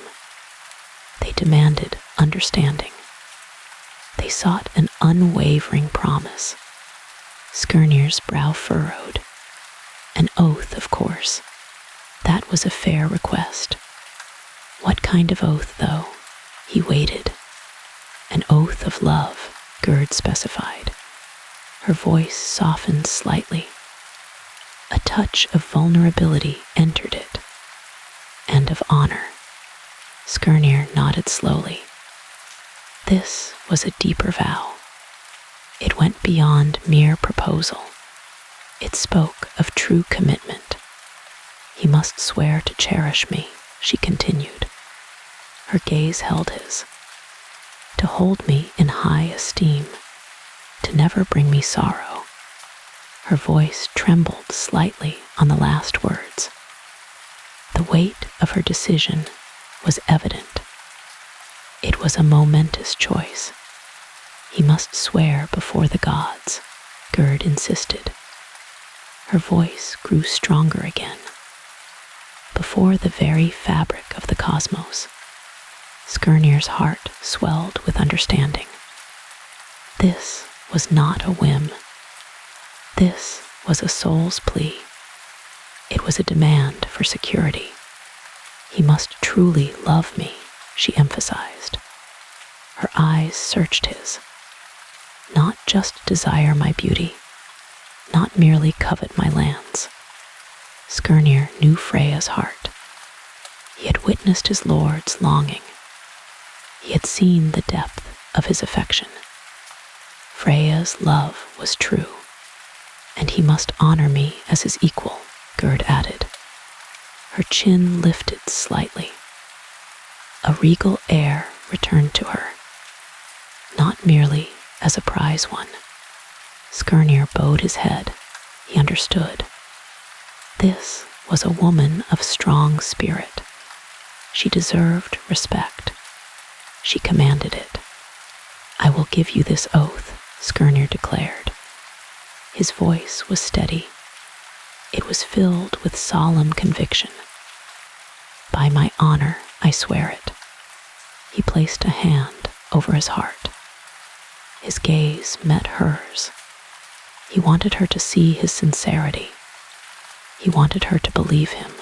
They demanded understanding. They sought an unwavering promise. Skirnir's brow furrowed. An oath, of course. That was a fair request. What kind of oath, though? He waited. An oath of love, Gerd specified. Her voice softened slightly. A touch of vulnerability entered it. And of honor. Skirnir nodded slowly. This was a deeper vow. It went beyond mere proposal. It spoke of true commitment. He must swear to cherish me, she continued. Her gaze held his. To hold me in high esteem, to never bring me sorrow. Her voice trembled slightly on the last words. The weight of her decision was evident. It was a momentous choice. He must swear before the gods, Gerd insisted. Her voice grew stronger again. Before the very fabric of the cosmos, Skirnir's heart swelled with understanding. This was not a whim. This was a soul's plea. It was a demand for security. He must truly love me, she emphasized. Her eyes searched his. Not just desire my beauty, not merely covet my lands. Skirnir knew Freya's heart. He had witnessed his lord's longing. He had seen the depth of his affection. Freya's love was true, and he must honor me as his equal, Gerd added. Her chin lifted slightly. A regal air returned to her, not merely as a prize one. Skirnir bowed his head. He understood. This was a woman of strong spirit. She deserved respect. She commanded it. I will give you this oath, Skirnir declared. His voice was steady. It was filled with solemn conviction. By my honor, I swear it. He placed a hand over his heart. His gaze met hers. He wanted her to see his sincerity. He wanted her to believe him.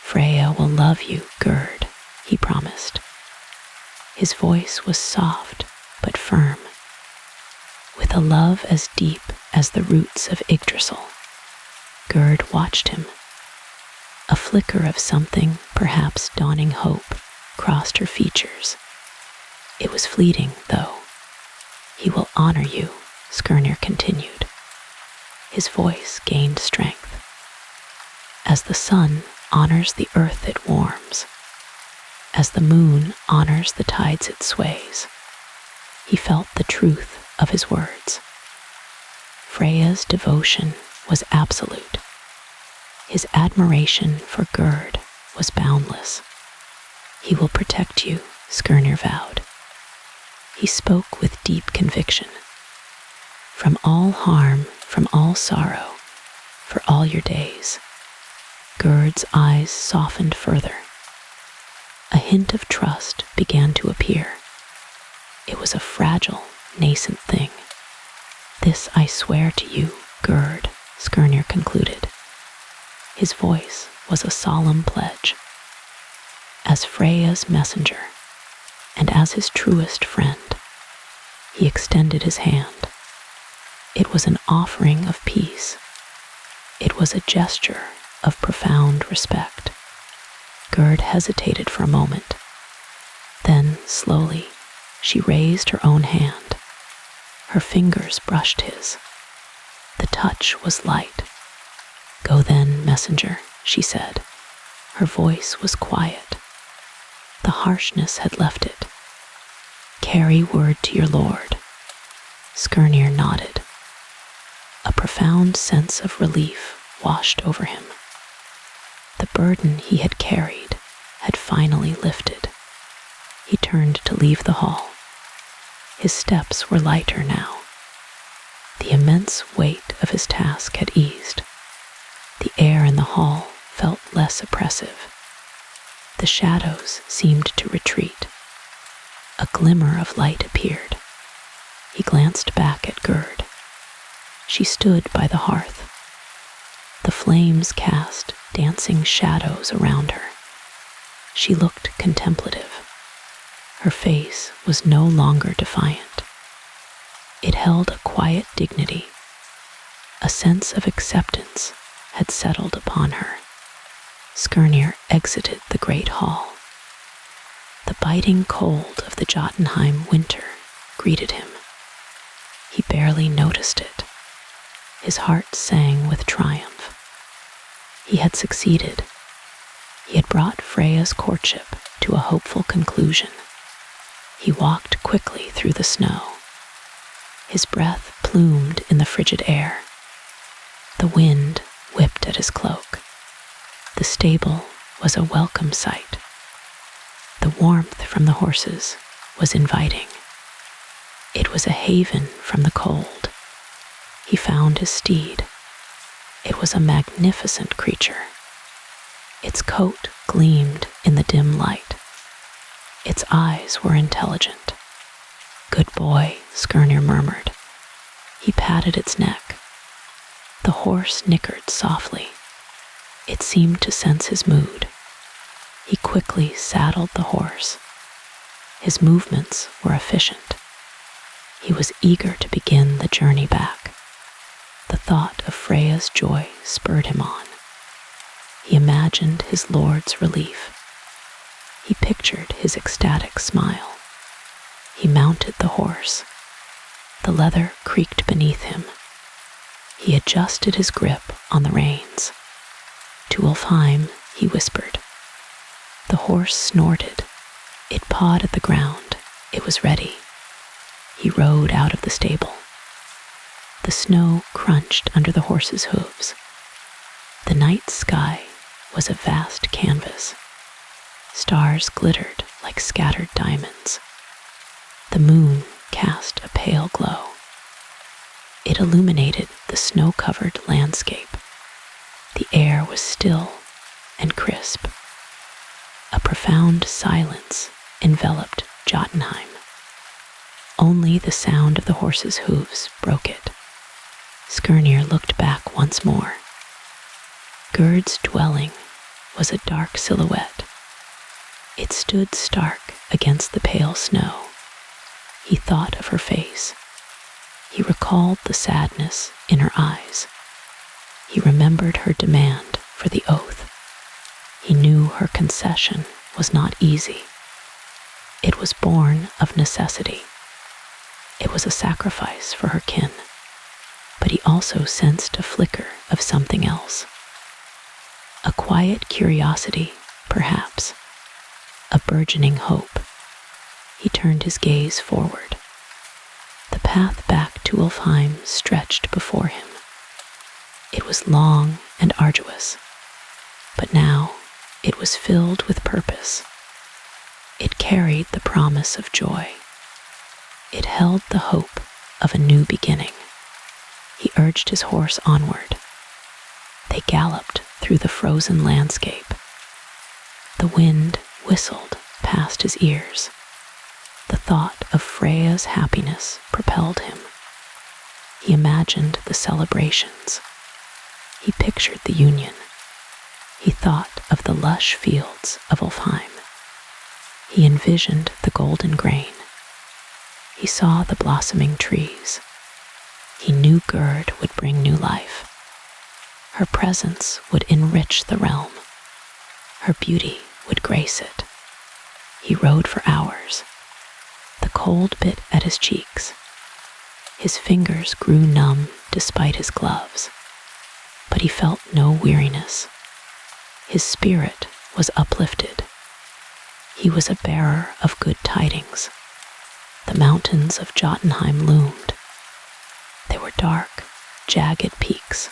Freya will love you, Gerd, he promised. His voice was soft but firm. With a love as deep as the roots of Yggdrasil, Gerd watched him. A flicker of something, perhaps dawning hope, crossed her features. It was fleeting, though. He will honor you, Skirnir continued. His voice gained strength. As the sun honors the earth it warms, as the moon honors the tides it sways, he felt the truth of his words. Freya's devotion was absolute. His admiration for Gerd was boundless. He will protect you, Skirnir vowed. He spoke with deep conviction. From all harm, from all sorrow, for all your days. Gerd's eyes softened further. A hint of trust began to appear. It was a fragile, nascent thing. This I swear to you, Gerd, Skirnir concluded. His voice was a solemn pledge. As Freya's messenger, and as his truest friend, he extended his hand. It was an offering of peace. It was a gesture of profound respect. Gerd hesitated for a moment. Then, slowly, she raised her own hand. Her fingers brushed his. The touch was light. Go then, messenger, she said. Her voice was quiet. The harshness had left it. Carry word to your lord. Skirnir nodded. A profound sense of relief washed over him. The burden he had carried had finally lifted. He turned to leave the hall. His steps were lighter now. The immense weight of his task had eased. The air in the hall felt less oppressive. The shadows seemed to retreat. A glimmer of light appeared. He glanced back at Gerd. She stood by the hearth. The flames cast dancing shadows around her. She looked contemplative. Her face was no longer defiant. It held a quiet dignity. A sense of acceptance had settled upon her. Skirnir exited the great hall. The biting cold of the Jotunheim winter greeted him. He barely noticed it. His heart sang with triumph. He had succeeded. He had brought Freya's courtship to a hopeful conclusion. He walked quickly through the snow. His breath plumed in the frigid air. The wind whipped at his cloak. The stable was a welcome sight. The warmth from the horses was inviting. It was a haven from the cold. He found his steed. It was a magnificent creature. Its coat gleamed in the dim light. Its eyes were intelligent. Good boy, Skirnir murmured. He patted its neck. The horse nickered softly. It seemed to sense his mood. He quickly saddled the horse. His movements were efficient. He was eager to begin the journey back. The thought of Freya's joy spurred him on. He imagined his lord's relief. He pictured his ecstatic smile. He mounted the horse. The leather creaked beneath him. He adjusted his grip on the reins. To Ulfheim, he whispered. The horse snorted. It pawed at the ground. It was ready. He rode out of the stable. The snow crunched under the horse's hooves. The night sky was a vast canvas. Stars glittered like scattered diamonds. The moon cast a pale glow. It illuminated the snow-covered landscape. The air was still and crisp. A profound silence enveloped Jotunheim. Only the sound of the horse's hooves broke it. Skirnir looked back once more. Gerd's dwelling was a dark silhouette. It stood stark against the pale snow. He thought of her face. He recalled the sadness in her eyes. He remembered her demand for the oath. He knew her concession was not easy. It was born of necessity. It was a sacrifice for her kin, but he also sensed a flicker of something else. A quiet curiosity, perhaps, a burgeoning hope. He turned his gaze forward. The path back to Ulfheim stretched before him. It was long and arduous, but now it was filled with purpose. It carried the promise of joy. It held the hope of a new beginning. He urged his horse onward. They galloped through the frozen landscape. The wind whistled past his ears. The thought of Freya's happiness propelled him. He imagined the celebrations. He pictured the union. He thought of the lush fields of Ulfheim. He envisioned the golden grain. He saw the blossoming trees. He knew Gerd would bring new life. Her presence would enrich the realm. Her beauty would grace it. He rode for hours. The cold bit at his cheeks. His fingers grew numb despite his gloves, but he felt no weariness. His spirit was uplifted. He was a bearer of good tidings. The mountains of Jotunheim loomed. They were dark, jagged peaks.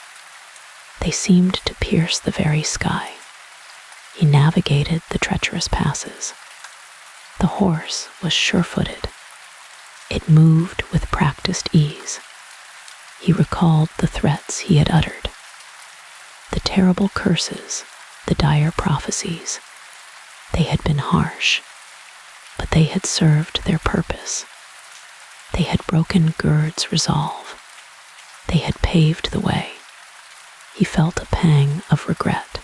They seemed to pierce the very sky. He navigated the treacherous passes. The horse was sure-footed. It moved with practiced ease. He recalled the threats he had uttered. The terrible curses, the dire prophecies. They had been harsh, but they had served their purpose. They had broken Gerd's resolve. They had paved the way. He felt a pang of regret.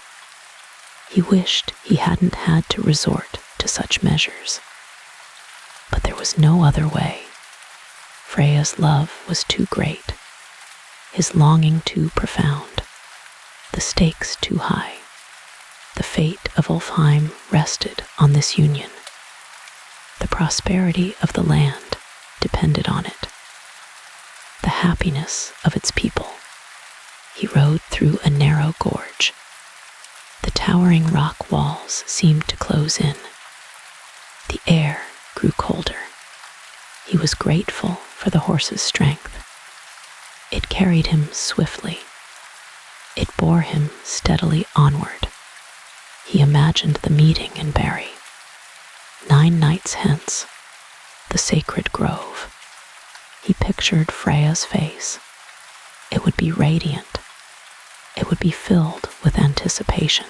He wished he hadn't had to resort to such measures. But there was no other way. Freya's love was too great, his longing too profound, the stakes too high. The fate of Ulfheim rested on this union. The prosperity of the land depended on it. The happiness of its people. He rode through a narrow gorge. The towering rock walls seemed to close in. The air grew colder. He was grateful for the horse's strength. It carried him swiftly. It bore him steadily onward. He imagined the meeting in Barry. 9 nights hence, the sacred grove. He pictured Freya's face. It would be radiant. It would be filled with anticipation.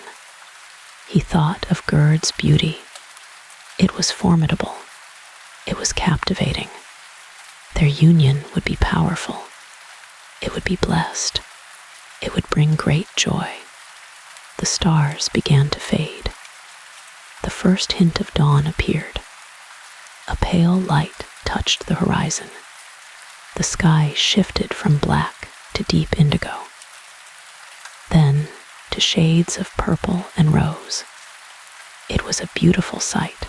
He thought of Gerd's beauty. It was formidable. It was captivating. Their union would be powerful. It would be blessed. It would bring great joy. The stars began to fade. The first hint of dawn appeared. A pale light touched the horizon. The sky shifted from black to deep indigo, then to shades of purple and rose. It was a beautiful sight.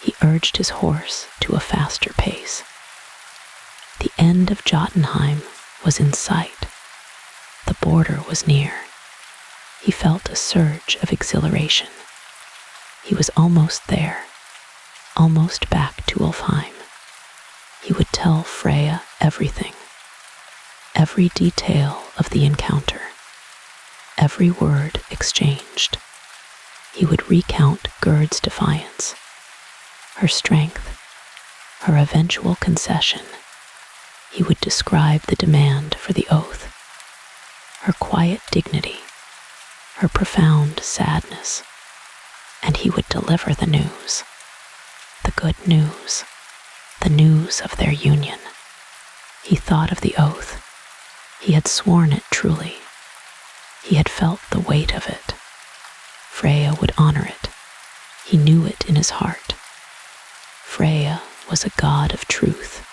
He urged his horse to a faster pace. The end of Jotunheim was in sight. The border was near. He felt a surge of exhilaration. He was almost there, almost back to Ulfheim. He would tell Freya everything, every detail of the encounter, every word exchanged. He would recount Gerd's defiance, her strength, her eventual concession. He would describe the demand for the oath, her quiet dignity, her profound sadness, and he would deliver the news, the good news, the news of their union. He thought of the oath. He had sworn it truly. He had felt the weight of it. Freya would honor it. He knew it in his heart. Freya was a god of truth.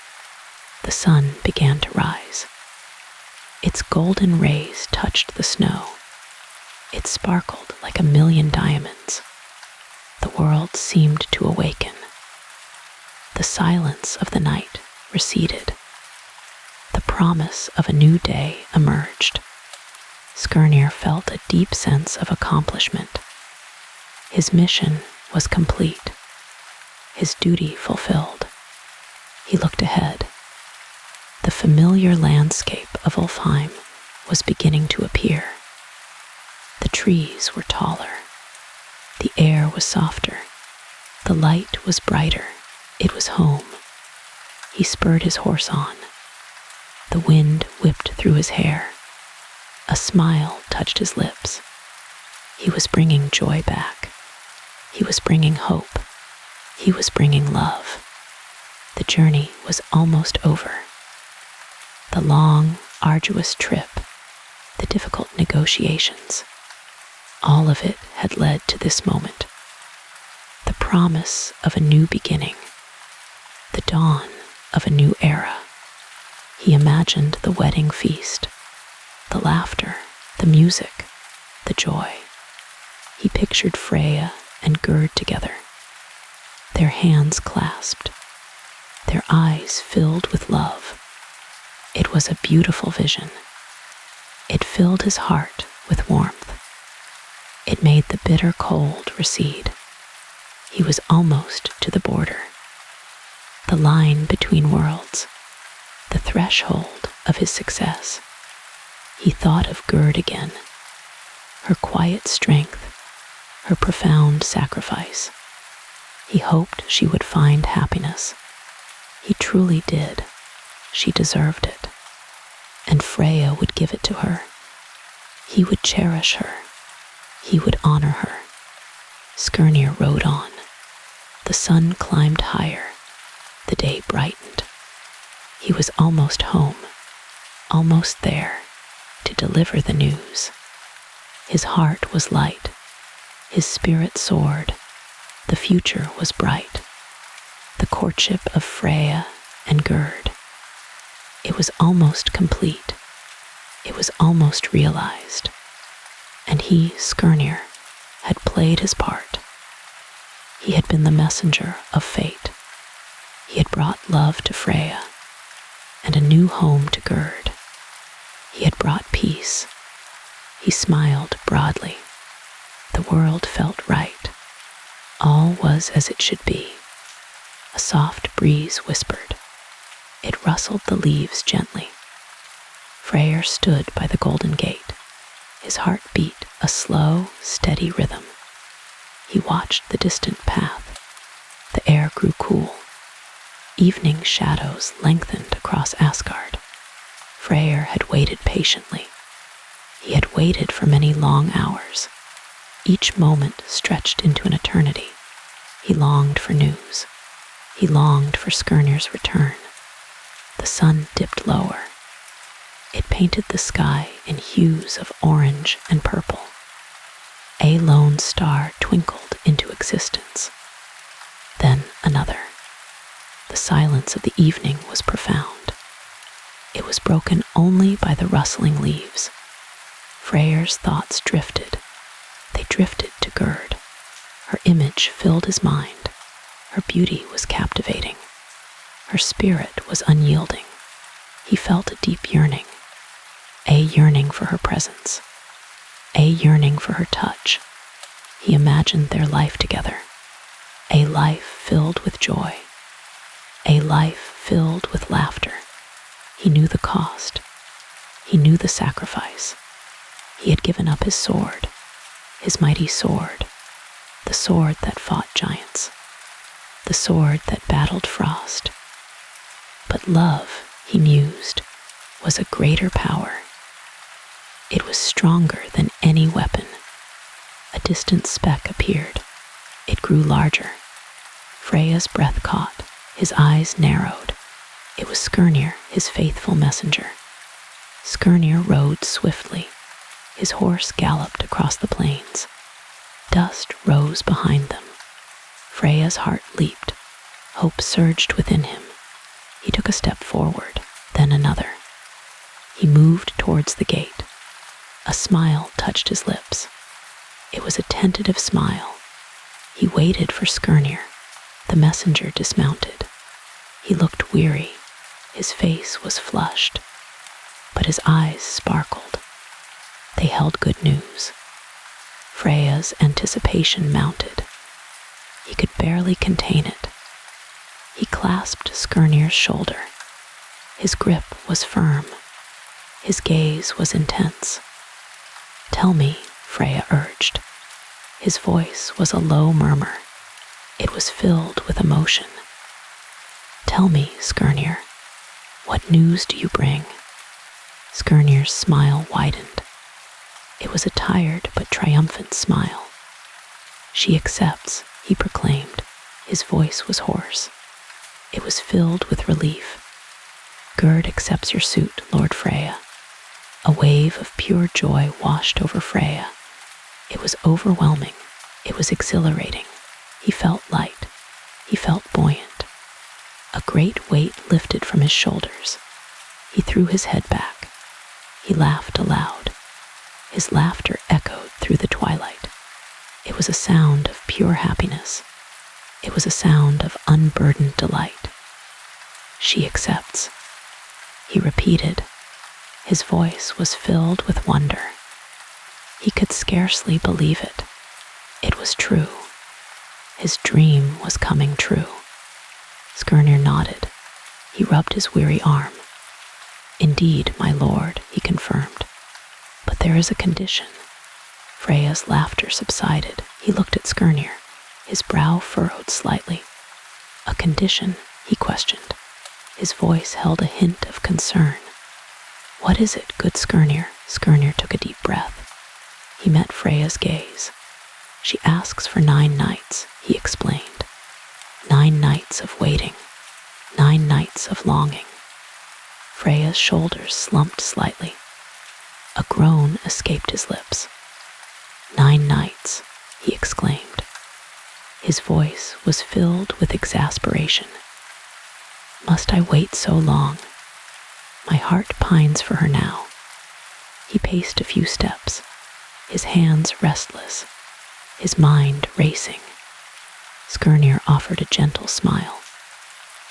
The sun began to rise. Its golden rays touched the snow. It sparkled like a million diamonds. The world seemed to awaken. The silence of the night receded. The promise of a new day emerged. Skirnir felt a deep sense of accomplishment. His mission was complete. His duty fulfilled. He looked ahead. The familiar landscape of Ulfheim was beginning to appear. The trees were taller. The air was softer. The light was brighter. It was home. He spurred his horse on. The wind whipped through his hair. A smile touched his lips. He was bringing joy back. He was bringing hope. He was bringing love. The journey was almost over. The long, arduous trip, the difficult negotiations, all of it had led to this moment. The promise of a new beginning, the dawn of a new era. He imagined the wedding feast, the laughter, the music, the joy. He pictured Freya and Gerd together, their hands clasped, their eyes filled with love. It was a beautiful vision. It filled his heart with warmth. It made the bitter cold recede. He was almost to the border, the line between worlds, the threshold of his success. He thought of Gerd again, her quiet strength, her profound sacrifice. He hoped she would find happiness. He truly did. She deserved it. And Freya would give it to her. He would cherish her. He would honor her. Skirnir rode on. The sun climbed higher. The day brightened. He was almost home, almost there, to deliver the news. His heart was light. His spirit soared. The future was bright. The courtship of Freya and Gerd. It was almost complete. It was almost realized. And he, Skirnir, had played his part. He had been the messenger of fate. He had brought love to Freya and a new home to Gerd. He had brought peace. He smiled broadly. The world felt right. All was as it should be. A soft breeze whispered. It rustled the leaves gently. Freyr stood by the golden gate. His heart beat a slow, steady rhythm. He watched the distant path. The air grew cool. Evening shadows lengthened across Asgard. Freyr had waited patiently. He had waited for many long hours. Each moment stretched into an eternity. He longed for news. He longed for Skirnir's return. The sun dipped lower. It painted the sky in hues of orange and purple. A lone star twinkled into existence. Then another. The silence of the evening was profound. It was broken only by the rustling leaves. Freyr's thoughts drifted. They drifted to Gerd, Her image filled his mind. Her beauty was captivating. Her spirit was unyielding. He felt a deep yearning, a yearning for her presence, a yearning for her touch. He imagined their life together, a life filled with joy, a life filled with laughter. He knew the cost. He knew the sacrifice. He had given up his sword, his mighty sword, the sword that fought giants, the sword that battled frost. But love, he mused, was a greater power. It was stronger than any weapon. A distant speck appeared. It grew larger. Freya's breath caught. His eyes narrowed. It was Skirnir, his faithful messenger. Skirnir rode swiftly. His horse galloped across the plains. Dust rose behind them. Freya's heart leaped. Hope surged within him. He took a step forward, then another. He moved towards the gate. A smile touched his lips. It was a tentative smile. He waited for Skirnir. The messenger dismounted. He looked weary. His face was flushed, but his eyes sparkled. They held good news. Freya's anticipation mounted. He could barely contain it. He clasped Skirnir's shoulder. His grip was firm. His gaze was intense. "Tell me," Freya urged. His voice was a low murmur. It was filled with emotion. "Tell me, Skirnir, what news do you bring?" Skirnir's smile widened. It was a tired but triumphant smile. "She accepts," he proclaimed. His voice was hoarse. It was filled with relief. "Gerd accepts your suit, Lord Freya." A wave of pure joy washed over Freya. It was overwhelming. It was exhilarating. He felt light. He felt buoyant. A great weight lifted from his shoulders. He threw his head back. He laughed aloud. His laughter echoed through the twilight. It was a sound of pure happiness. It was a sound of unburdened delight. "She accepts," he repeated. His voice was filled with wonder. He could scarcely believe it. It was true. His dream was coming true. Skirnir nodded. He rubbed his weary arm. "Indeed, my lord," he confirmed. "But there is a condition." Freya's laughter subsided. He looked at Skirnir. His brow furrowed slightly. "A condition?" he questioned. His voice held a hint of concern. "What is it, good Skirnir?" Skirnir took a deep breath. He met Freya's gaze. "She asks for 9 nights," he explained. 9 nights of waiting. 9 nights of longing. Freya's shoulders slumped slightly. A groan escaped his lips. 9 nights, he exclaimed. His voice was filled with exasperation. Must I wait so long? My heart pines for her now. He paced a few steps, his hands restless, his mind racing. Skirnir offered a gentle smile.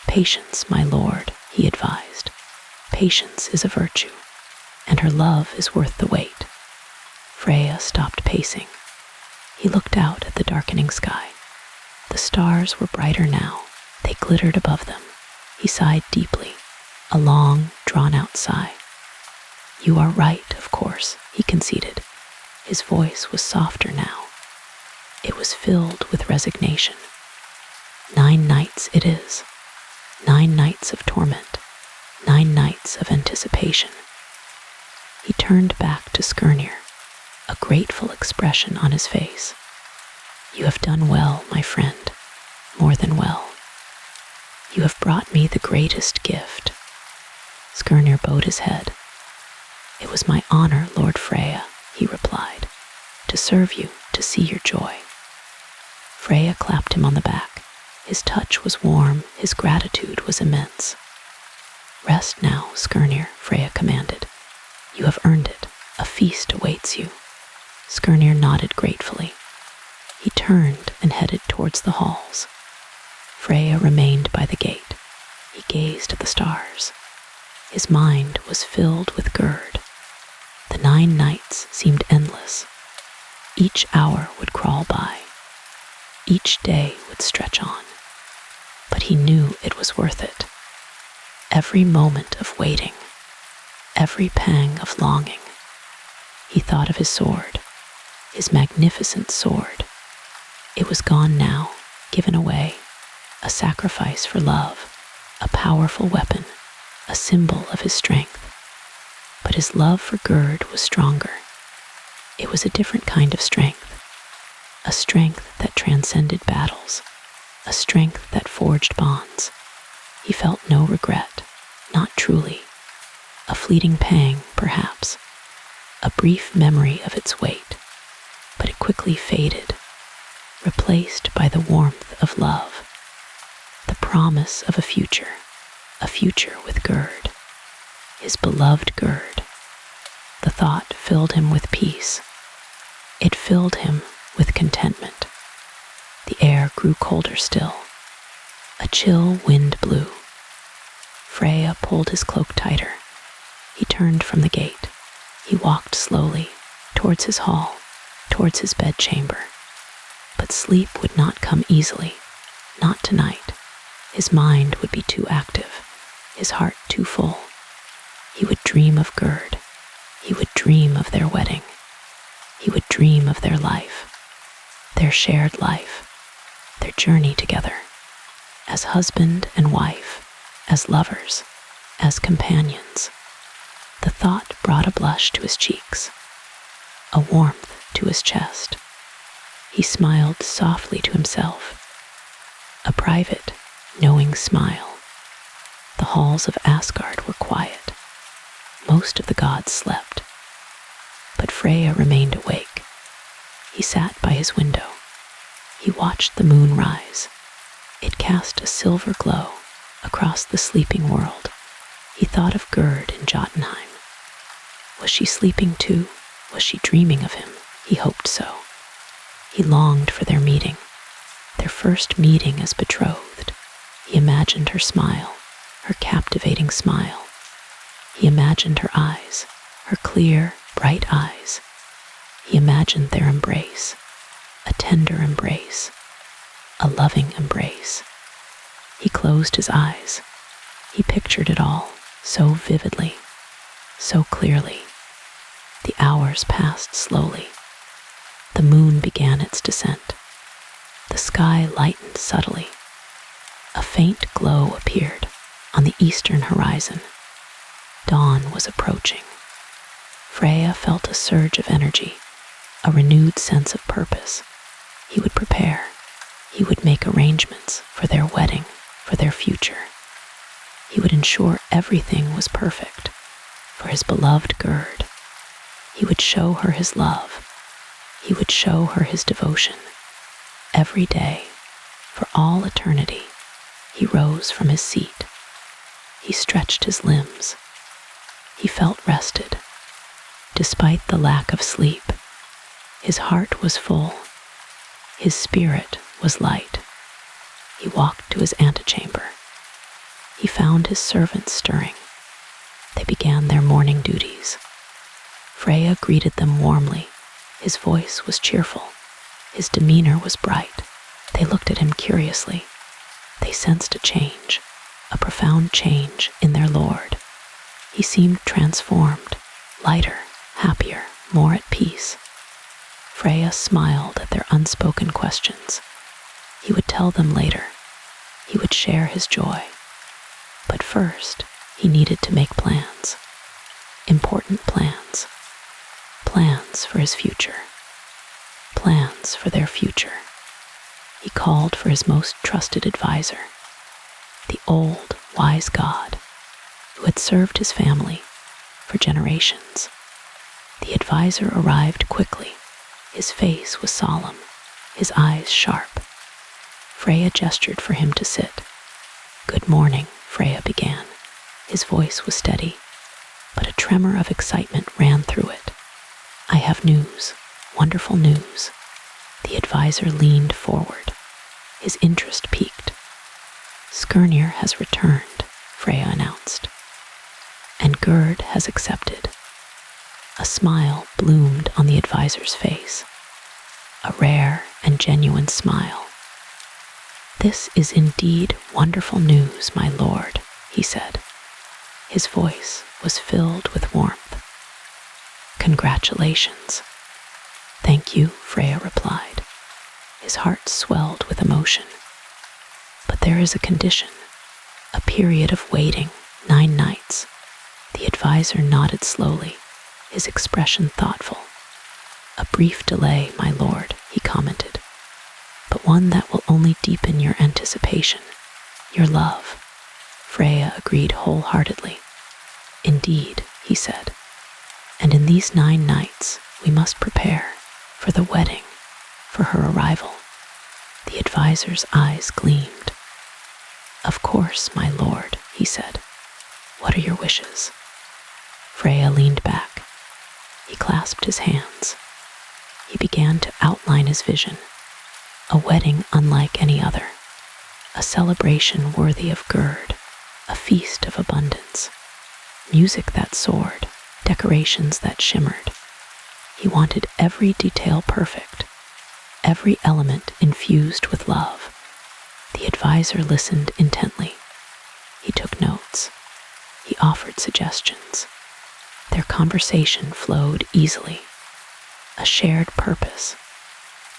Patience, my lord, he advised. Patience is a virtue, and her love is worth the wait. Freya stopped pacing. He looked out at the darkening sky. The stars were brighter now. They glittered above them. He sighed deeply, a long, drawn-out sigh. You are right, of course, he conceded. His voice was softer now. It was filled with resignation. 9 nights it is. 9 nights of torment. 9 nights of anticipation. He turned back to Skirnir, a grateful expression on his face. You have done well, my friend, more than well. You have brought me the greatest gift. Skirnir bowed his head. It was my honor, Lord Freya, he replied, to serve you, to see your joy. Freya clapped him on the back. His touch was warm, his gratitude was immense. Rest now, Skirnir, Freya commanded. You have earned it. A feast awaits you. Skirnir nodded gratefully. He turned, and headed towards the halls. Freya remained by the gate. He gazed at the stars. His mind was filled with Gerd. The 9 nights seemed endless. Each hour would crawl by. Each day would stretch on. But he knew it was worth it. Every moment of waiting, every pang of longing. He thought of his sword, his magnificent sword. It was gone now, given away, a sacrifice for love, a powerful weapon, a symbol of his strength. But his love for Gerd was stronger. It was a different kind of strength, a strength that transcended battles, a strength that forged bonds. He felt no regret, not truly. A fleeting pang, perhaps, a brief memory of its weight, but it quickly faded, replaced by the warmth of love, the promise of a future with Gerd, his beloved Gerd. The thought filled him with peace. It filled him with contentment. The air grew colder still. A chill wind blew. Freya pulled his cloak tighter. He turned from the gate. He walked slowly towards his hall, towards his bedchamber. But sleep would not come easily, not tonight. His mind would be too active, his heart too full. He would dream of Gerd. He would dream of their wedding. He would dream of their life, their shared life, their journey together, as husband and wife, as lovers, as companions. The thought brought a blush to his cheeks, a warmth to his chest. He smiled softly to himself, a private, knowing smile. The halls of Asgard were quiet. Most of the gods slept. But Freya remained awake. He sat by his window. He watched the moon rise. It cast a silver glow across the sleeping world. He thought of Gerd in Jotunheim. Was she sleeping too? Was she dreaming of him? He hoped so. He longed for their meeting, their first meeting as betrothed. He imagined her smile, her captivating smile. He imagined her eyes, her clear, bright eyes. He imagined their embrace, a tender embrace, a loving embrace. He closed his eyes. He pictured it all so vividly, so clearly. The hours passed slowly. The moon began its descent. The sky lightened subtly. A faint glow appeared on the eastern horizon. Dawn was approaching. Freya felt a surge of energy, a renewed sense of purpose. He would prepare. He would make arrangements for their wedding, for their future. He would ensure everything was perfect for his beloved Gerd. He would show her his love. He would show her his devotion. Every day, for all eternity, he rose from his seat. He stretched his limbs. He felt rested. Despite the lack of sleep, his heart was full. His spirit was light. He walked to his antechamber. He found his servants stirring. They began their morning duties. Freya greeted them warmly. His voice was cheerful. His demeanor was bright. They looked at him curiously. They sensed a change, a profound change in their lord. He seemed transformed, lighter, happier, more at peace. Freya smiled at their unspoken questions. He would tell them later. He would share his joy. But first, he needed to make plans. Important plans. Plans for his future. Plans for their future. He called for his most trusted advisor, the old, wise god who had served his family for generations. The advisor arrived quickly. His face was solemn, his eyes sharp. Freya gestured for him to sit. "Good morning," Freya began. His voice was steady, but a tremor of excitement ran through it. "I have news, wonderful news." The advisor leaned forward, his interest piqued. "Skirnir has returned," Freya announced, "and Gerd has accepted." A smile bloomed on the advisor's face, a rare and genuine smile. "This is indeed wonderful news, my lord," he said. His voice was filled with warmth. "Congratulations." "Thank you," Freya replied. His heart swelled with emotion. "But there is a condition, a period of waiting, 9 nights. The advisor nodded slowly, his expression thoughtful. "A brief delay, my lord," he commented, "but one that will only deepen your anticipation, your love." Freya agreed wholeheartedly. "Indeed," he said, "and in these 9 nights we must prepare for the wedding, for her arrival." The advisor's eyes gleamed. "Of course, my lord," he said. "What are your wishes?" Freya leaned back. He clasped his hands. He began to outline his vision, a wedding unlike any other, a celebration worthy of Gerd, a feast of abundance, music that soared, decorations that shimmered. He wanted every detail perfect, every element infused with love. The advisor listened intently. He took notes. He offered suggestions. Their conversation flowed easily. A shared purpose,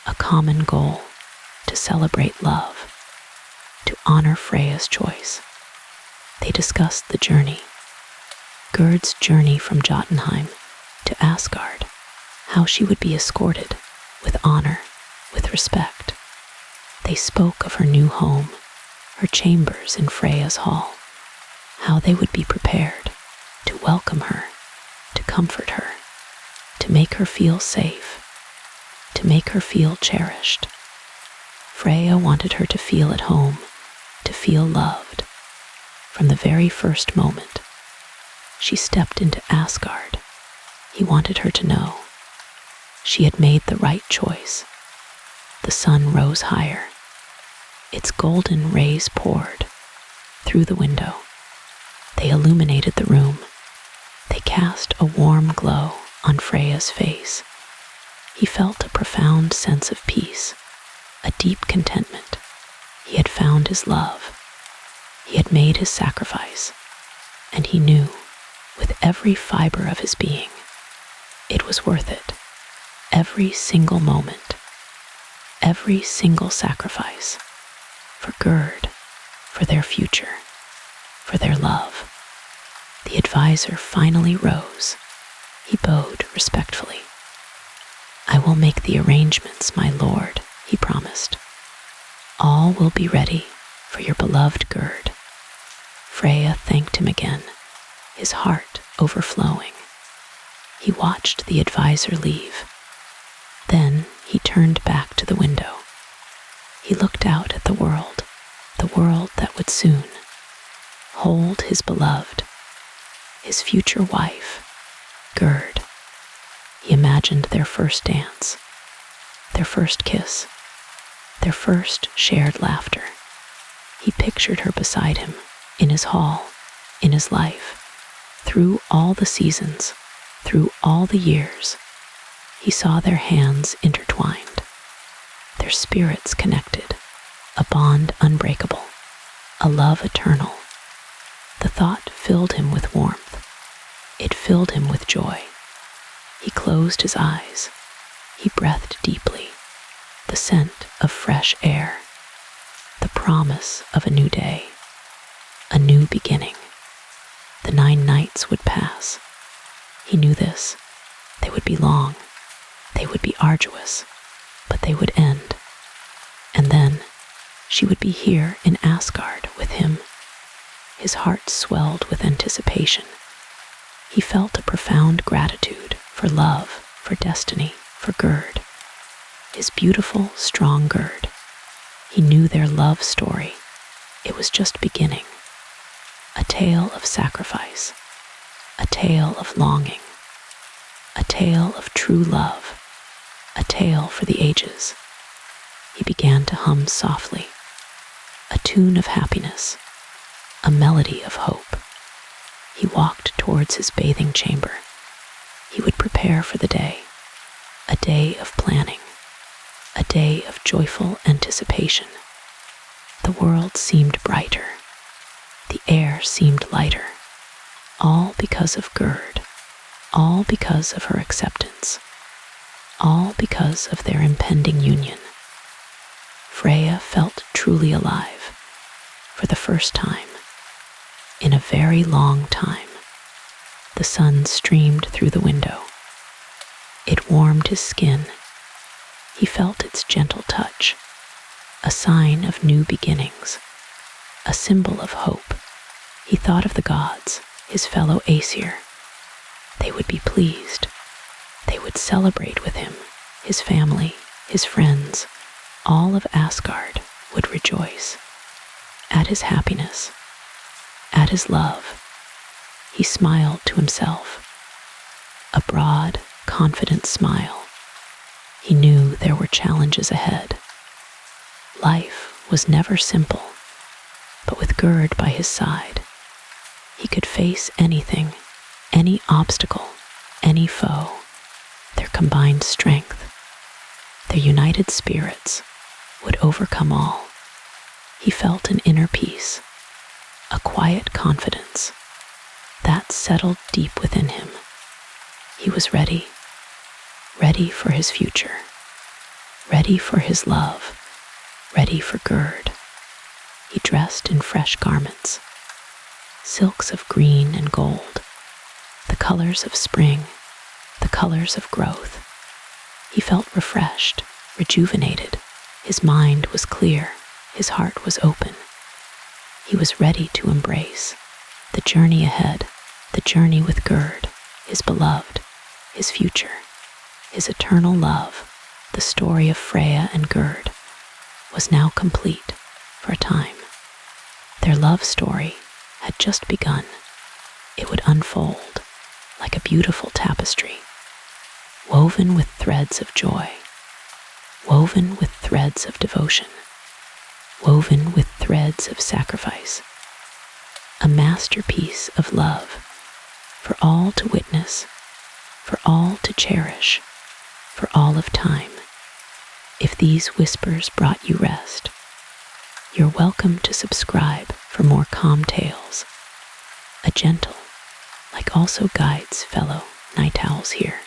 a common goal, to celebrate love, to honor Freya's choice. They discussed the journey, Gerd's journey from Jotunheim to Asgard, how she would be escorted with honor, with respect. They spoke of her new home, her chambers in Freya's hall, how they would be prepared to welcome her, to comfort her, to make her feel safe, to make her feel cherished. Freya wanted her to feel at home, to feel loved. From the very first moment she stepped into Asgard, he wanted her to know she had made the right choice. The sun rose higher. Its golden rays poured through the window. They illuminated the room. They cast a warm glow on Freya's face. He felt a profound sense of peace, a deep contentment. He had found his love. He had made his sacrifice, and he knew, with every fiber of his being, it was worth it. Every single moment, every single sacrifice, for Gerd, for their future, for their love. The advisor finally rose. He bowed respectfully. "I will make the arrangements, my lord," he promised. "All will be ready for your beloved Gerd." Freya thanked him again, his heart overflowing. He watched the advisor leave. Then he turned back to the window. He looked out at the world that would soon hold his beloved, his future wife, Gerd. He imagined their first dance, their first kiss, their first shared laughter. He pictured her beside him, in his hall, in his life, through all the seasons, through all the years. He saw their hands intertwined, their spirits connected, a bond unbreakable, a love eternal. The thought filled him with warmth. It filled him with joy. He closed his eyes. He breathed deeply. The scent of fresh air, the promise of a new day, a new beginning. The 9 nights would pass. He knew this. They would be long. They would be arduous, but they would end. And then she would be here in Asgard with him. His heart swelled with anticipation. He felt a profound gratitude for love, for destiny, for Gerd. His beautiful, strong Gerd. He knew their love story. It was just beginning. A tale of sacrifice, a tale of longing, a tale of true love, a tale for the ages. he began to hum softly, a tune of happiness, a melody of hope. He walked towards his bathing chamber. He would prepare for the day, a day of planning, a day of joyful anticipation. The world seemed brighter, the air seemed lighter, all because of Gerd, all because of her acceptance, all because of their impending union. Freya felt truly alive, for the first time, in a very long time. The sun streamed through the window. It warmed his skin. He felt its gentle touch, a sign of new beginnings, a symbol of hope. He thought of the gods, his fellow Aesir. They would be pleased. They would celebrate with him, his family, his friends. All of Asgard would rejoice at his happiness, at his love. He smiled to himself, a broad, confident smile. He knew there were challenges ahead. Life was never simple, but with Gerd by his side, he could face anything, any obstacle, any foe. Their combined strength, their united spirits would overcome all. He felt an inner peace, a quiet confidence that settled deep within him. He was ready, ready for his future, ready for his love, ready for Gerd. He dressed in fresh garments, silks of green and gold, the colors of spring, the colors of growth. He felt refreshed, rejuvenated. His mind was clear, his heart was open. He was ready to embrace the journey ahead, the journey with Gerd, his beloved, his future, his eternal love. The story of Freya and Gerd was now complete for a time. Their love story had just begun. It would unfold like a beautiful tapestry, woven with threads of joy, woven with threads of devotion, woven with threads of sacrifice, a masterpiece of love for all to witness, for all to cherish, for all of time. If these whispers brought you rest, you're welcome to subscribe for more calm tales. A gentle, like also guides fellow night owls here.